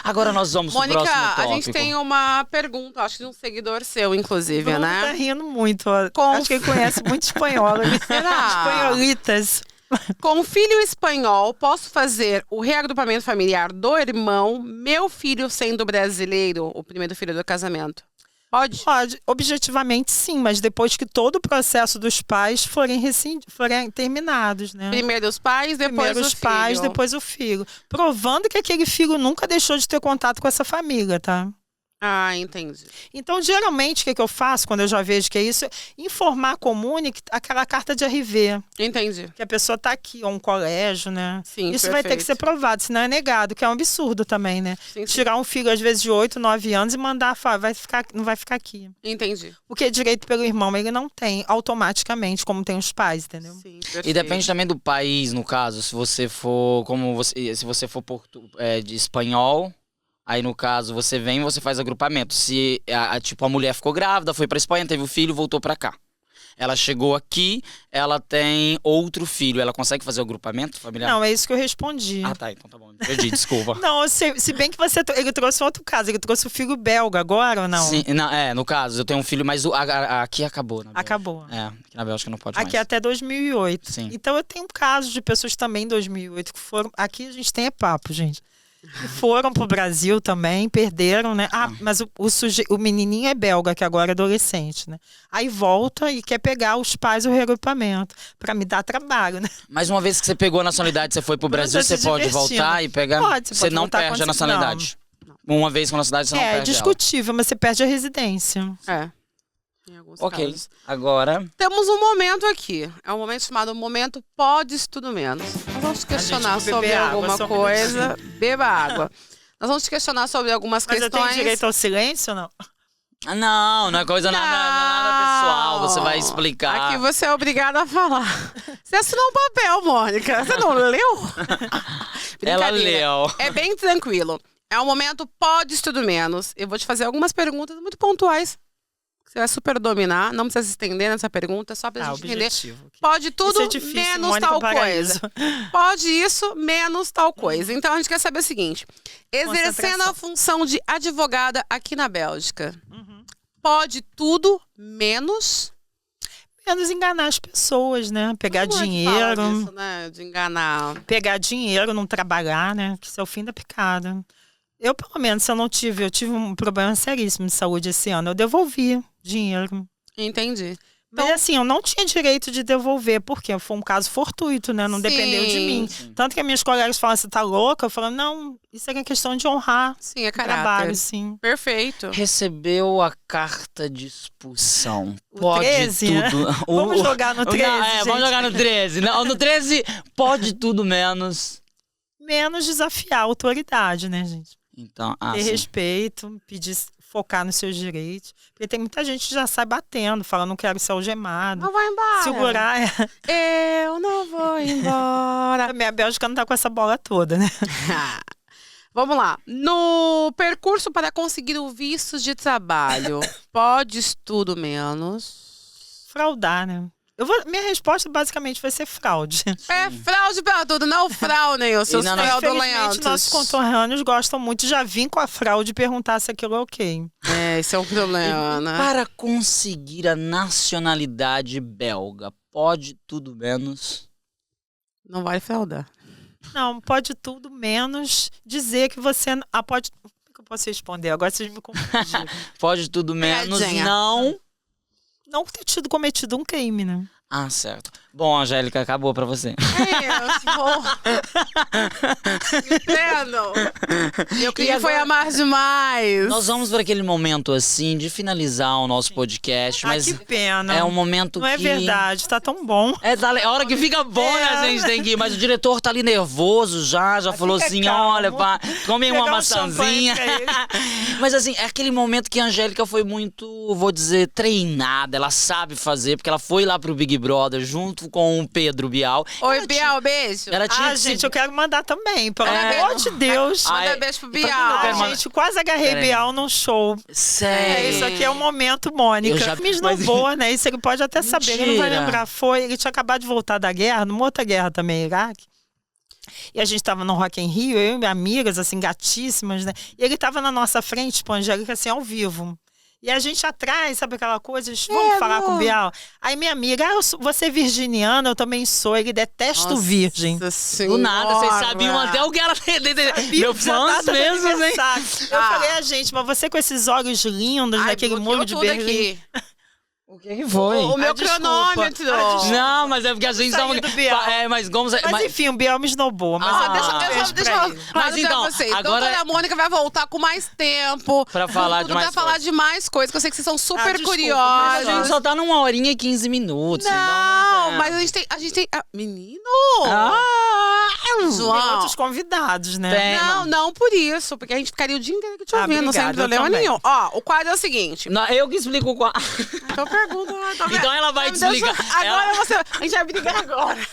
Agora nós vamos pro próximo tópico. Mônica, a gente tem uma pergunta, acho que de um seguidor seu, inclusive, Bruno né? Tá rindo muito. Acho que ele conhece muito espanhol. Será? Espanholitas. Com filho espanhol, posso fazer o reagrupamento familiar do irmão, meu filho sendo brasileiro, o primeiro filho do casamento? Pode? Pode. Objetivamente, sim, mas depois que todo o processo dos pais forem terminados, né? Primeiro os pais, depois Primeiro o os filho. pais, depois o filho. Provando que aquele filho nunca deixou de ter contato com essa família, tá? Ah, entendi. Então, geralmente, o que eu faço quando eu já vejo que é isso? Informar a Comune aquela carta de RV. Entendi. Que a pessoa tá aqui, ou um colégio, né? Sim, isso vai ter que ser provado, senão é negado, que é um absurdo também, né? Sim. Tirar um filho, às vezes, de 8, 9 anos e mandar, não vai ficar aqui. Entendi. Porque direito pelo irmão ele não tem automaticamente, como tem os pais, entendeu? Sim, e depende também do país, no caso. Se você for, se você for de espanhol... Aí, no caso, você vem e você faz agrupamento. Se, tipo, a mulher ficou grávida, foi pra Espanha, teve o filho, voltou pra cá. Ela chegou aqui, ela tem outro filho. Ela consegue fazer o agrupamento familiar? Não, é isso que eu respondi. Ah, tá. Então tá bom. Perdi, desculpa. Não, se bem que ele trouxe outro caso. Ele trouxe o filho belga agora ou não? Sim, não, no caso, eu tenho um filho, mas aqui acabou. Na Bélgica. Acabou. Aqui na Bélgica não pode Aqui mais. até 2008. Sim. Então eu tenho casos de pessoas também em 2008 que foram... Aqui a gente tem papo, gente. Que foram pro Brasil também, perderam, né? Mas o menininho é belga, que agora é adolescente, né? Aí volta e quer pegar os pais o regrupamento. Pra me dar trabalho, né? Mas uma vez que você pegou a nacionalidade, você foi pro Brasil, Você você se pode divertindo. voltar e pegar? Pode, você Você pode não voltar perde a quando você- nacionalidade. Uma vez com a nacionalidade, você não perde É discutível, mas você perde a residência. É. Em alguns Ok, casos. agora... Temos um momento aqui. É um momento chamado Momento Podes Tudo Menos. Nós vamos te questionar vou beber sobre água, alguma só um coisa. Beba água. Nós vamos te questionar sobre algumas Mas eu questões. tenho direito ao silêncio ou não? Não é coisa nada pessoal, você vai explicar. Aqui você é obrigada a falar. Você assinou um papel, Mônica. Você não leu? Ela Brincadeira. leu. É bem tranquilo. É um momento Podes Tudo Menos. Eu vou te fazer algumas perguntas muito pontuais. Você vai super dominar. Não precisa se estender nessa pergunta, só pra gente entender. Objetivo. Pode tudo, Isso é difícil, menos Mônica tal Paraíso. coisa. Pode isso, menos tal coisa. Então a gente quer saber o seguinte: exercendo a Concentração. função de advogada aqui na Bélgica, Uhum. pode tudo, menos. Menos enganar as pessoas, né? Pegar Como é que dinheiro. fala disso, né? De enganar. Pegar dinheiro, não trabalhar, né? Que isso é o fim da picada. Eu, pelo menos, se eu tive um problema seríssimo de saúde esse ano. Eu devolvi dinheiro. Entendi. Mas assim, eu não tinha direito de devolver, porque foi um caso fortuito, né? Não dependeu de mim. Sim. Tanto que as minhas colegas falam, você tá louca? Eu falo, não, isso é questão de honrar Sim, é o caráter. trabalho, sim. Perfeito. Recebeu a carta de expulsão. O Pode 13, né? tudo. Vamos jogar no 13, Vamos gente. jogar no 13. Não, no 13 pode tudo menos. Menos desafiar a autoridade, né, gente? Então, Ter sim. respeito, pedir, focar nos seus direitos. Porque tem muita gente que já sai batendo, fala, não quero ser algemado. Não vai embora. Segurar Eu não vou embora. Também a Bélgica não tá com essa bola toda, né? Vamos lá. No percurso para conseguir o visto de trabalho, podes tudo menos. Fraudar, né? Minha resposta basicamente vai ser fraude. É fraude pra tudo, não fraudem os seus E não, não. Infelizmente, fraudulentos. nossos contorrâneos gostam muito. Já vim com a fraude e perguntar se aquilo é ok. É, esse é um problema, né? Para conseguir a nacionalidade belga, pode tudo menos. Não vale fraudar. Não, pode tudo menos dizer que você... pode... Como é que eu posso responder? Agora vocês me confundiram. Pode tudo menos Pegadinha. não. Não ter cometido um crime, né? Ah, certo. Bom, Angélica, acabou pra você. Entendo. Eu queria foi amar demais. Nós vamos para aquele momento, assim, de finalizar o nosso podcast, mas que pena. é um momento Não que... é verdade, tá tão bom. A hora que fica bom, né, a gente tem que ir. Mas o diretor tá ali nervoso já falou fica assim, calmo. olha, pá, come uma Pegar um maçãzinha. champanhe pra Mas assim, é aquele momento que a Angélica foi muito, vou dizer, treinada. Ela sabe fazer, porque ela foi lá pro Big Brother junto com o Pedro Bial. Oi, Bial, beijo. Ela tinha que Gente, se... eu quero mandar também. Pelo É. amor de Deus. Manda Ai, beijo pro então, Bial. eu quero mandar- Gente, quase agarrei Peraí. Bial num show. Sério. Isso aqui é o momento, Mônica. Eu já- Me esnobou, né? Isso ele pode até saber, ele não vai Mentira. lembrar. Ele tinha acabado de voltar da guerra, numa outra guerra também, Iraque. E a gente tava no Rock in Rio, eu e minhas amigas, assim, gatíssimas, né? E ele tava na nossa frente, tipo, Angélica, assim, ao vivo. E a gente atrás, sabe aquela coisa? Vamos falar com o Bial? Aí minha amiga, você é virginiana, eu também sou. Ele detesta o virgem. Do nada, vocês sabiam até o que era... Meu fãs mesmo, hein? Eu falei, gente, mas você com esses olhos lindos, naquele molho de Berlim. aqui. O que foi? O meu desculpa. cronômetro. desculpa. Não, mas é porque a gente Saiu do Bial. mas como... Mas enfim, o Biel me esnobou. Mas Ah, eu Deixa beijo eu pra ele. claro Mas então, pra vocês. agora- Doutora Mônica vai voltar com mais tempo. Pra falar de tudo mais pra falar coisas. de mais coisas, que eu sei que vocês são super desculpa, A curiosos. gente só tá numa horinha e 15 minutos. Não, então, mas a gente tem... menino! Tem João. outros convidados, né? Tem. Não por isso, porque a gente ficaria o dia inteiro aqui te ouvindo, sem obrigada, eu problema também. nenhum. Ó, o quadro é o seguinte. Não, eu que explico o quadro. Então pergunta. Então ela vai te explicar. Agora a gente vai brigar agora.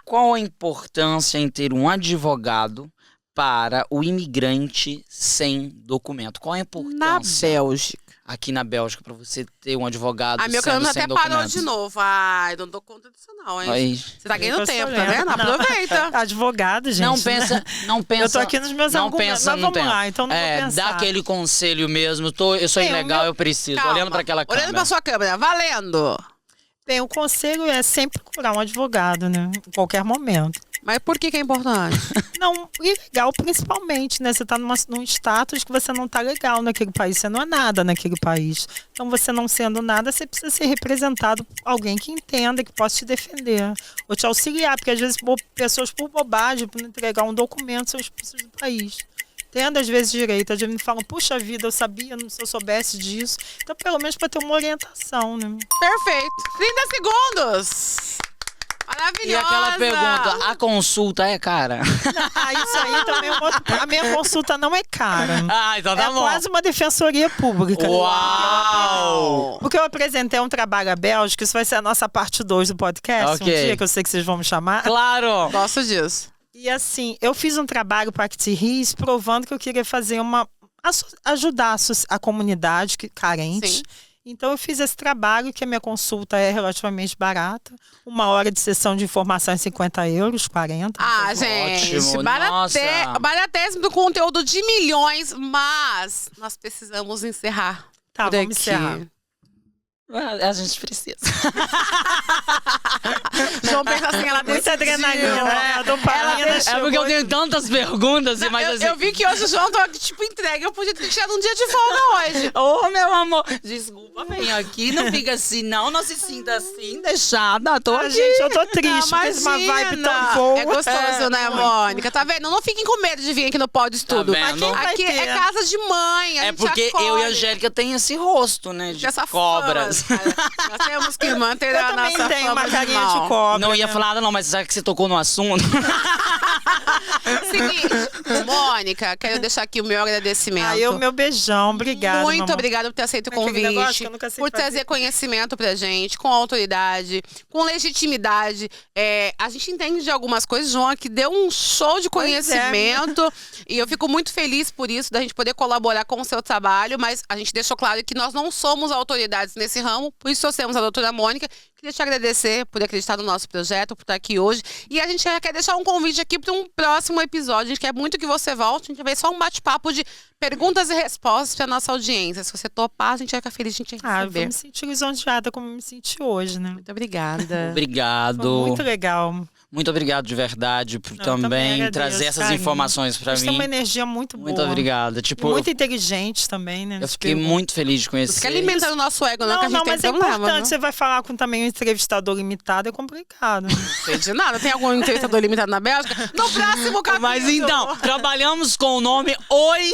Qual a importância em ter um advogado para o imigrante sem documento? Qual a Na importância? Bélgica, aqui na Bélgica pra você ter um advogado Meu sendo câmera sem até parou documentos? de novo. Ai, não dou conta disso não, hein? Aí. Você tá ganhando Eu tô tempo, tá solendo. vendo? Não. Aproveita. Advogado, gente. Não pensa. Eu tô aqui nos meus não argumentos, pensa mas no vamos tempo. lá, então não vou pensar. Dá aquele conselho mesmo. Eu sou Bem, ilegal, eu preciso. Calma. Olhando pra aquela câmera. Olhando pra sua câmera, valendo. Bem, o conselho é sempre procurar um advogado, né? Em qualquer momento. Mas por que é importante? Não, ilegal principalmente, né? Você tá num status que você não tá legal naquele país, você não é nada naquele país. Então, você não sendo nada, você precisa ser representado por alguém que entenda, que possa te defender, ou te auxiliar, porque às vezes pessoas por bobagem, por não entregar um documento, são expulsas do país. Tendo às vezes direito, às vezes me falam, puxa vida, eu sabia, se eu soubesse disso. Então, pelo menos para ter uma orientação, né? Perfeito. 30 segundos. Maravilhosa. E aquela pergunta, a consulta é cara? Isso aí também é um outro... A minha consulta não é cara. Então tá É bom. quase uma defensoria pública. Uau! Porque eu apresentei um trabalho à Bélgica, isso vai ser a nossa parte 2 do podcast, Ok. um dia que eu sei que vocês vão me chamar. Claro! Gosto disso. E assim, eu fiz um trabalho para a Actiris provando que eu queria fazer ajudar a comunidade carente. Sim. Então eu fiz esse trabalho, que a minha consulta é relativamente barata. 1 hora de sessão de informação é 50 euros, 40. Gente, Ótimo, nossa. baratésimo do conteúdo de milhões, mas nós precisamos encerrar. Tá, por vamos aqui. encerrar. A gente precisa. João pensa assim, ela Muita adrenalina, né? A dopamina É chegou porque eu e- tenho tantas perguntas, mas assim... Eu vi que hoje o João tá, tipo, entregue. Eu podia ter tirado um dia de folga hoje. Ô, meu amor, desculpa, vem aqui, não fica assim, não se sinta assim, deixada, tô aqui. Gente, eu tô triste, porque uma vibe tão boa. É gostoso, né, Mônica? Tá vendo? Não fiquem com medo de vir aqui no Pode Estudo. Tá vendo? Mas quem vai Aqui ter? é casa de mãe, a É gente porque acolhe. eu e a Angélica tem esse rosto, né, de Essa cobras. fama, cara. Nós temos que manter Eu a também nossa tenho fama uma carinha mal. de cobra. Não ia né? falar nada não, mas já que você tocou no assunto... Seguinte, Mônica, quero deixar aqui o meu agradecimento. Aí o meu beijão, obrigada. Muito mamãe. obrigada por ter aceito o Aquele convite, negócio que eu nunca sei por fazer. trazer conhecimento pra gente, com autoridade, com legitimidade. A gente entende de algumas coisas, João, aqui deu um show de Pois é. conhecimento. E eu fico muito feliz por isso, da gente poder colaborar com o seu trabalho, mas a gente deixou claro que nós não somos autoridades nesse ramo, por isso trouxemos a doutora Mônica. Queria te agradecer por acreditar no nosso projeto, por estar aqui hoje. E a gente já quer deixar um convite aqui para um próximo episódio. A gente quer muito que você volte. A gente vai ver só um bate-papo de perguntas e respostas para nossa audiência. Se você topar, a gente vai ficar feliz de a gente Eu vou receber. me sentir lisonjeada como eu me senti hoje, né? Muito obrigada. Obrigado. Foi muito legal. Muito obrigado de verdade por Eu também também agradeço, trazer essas carinho. informações pra Eles têm mim. uma energia muito boa. Muito obrigado. E Tipo, muito inteligente também, né? eu Nesse fiquei pergunta. muito feliz de conhecer. Fica alimentando o nosso ego, não, que a gente Não, tem mas é problema. importante. Não Você vai falar com também um entrevistador limitado, é complicado. sei de nada. Tem algum entrevistador limitado na Bélgica? No próximo capítulo. Mas então, trabalhamos com o nome Oi!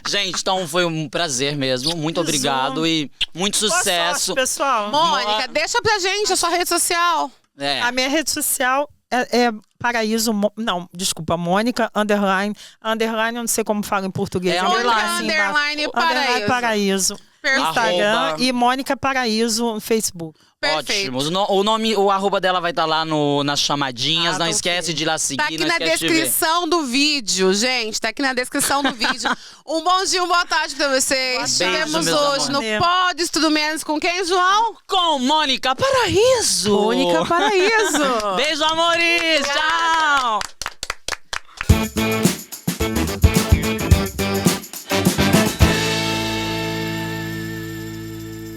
Gente, então foi um prazer mesmo. Muito obrigado e muito Boa sucesso. sorte, pessoal. Mônica, deixa pra gente a sua rede social. É. A minha rede social é Paraíso... Não, desculpa, Mônica, underline, eu não sei como fala em português. É Mônica, underline. Underline Underline Paraíso. Perfeito. Instagram Arroba. e Mônica Paraíso no Facebook. Perfeito. Ótimo. O arroba dela vai estar lá nas chamadinhas. Ah, não tá esquece ok. de ir lá seguir. Tá aqui não na esquece de ver. descrição do vídeo, gente. Tá aqui na descrição do vídeo. Um bom dia, uma boa tarde pra vocês. Beijo, Estivemos meus hoje no amores. Pode Estudo Menos com quem, João? Com Mônica Paraíso. Mônica Paraíso. Beijo, amores. Tchau.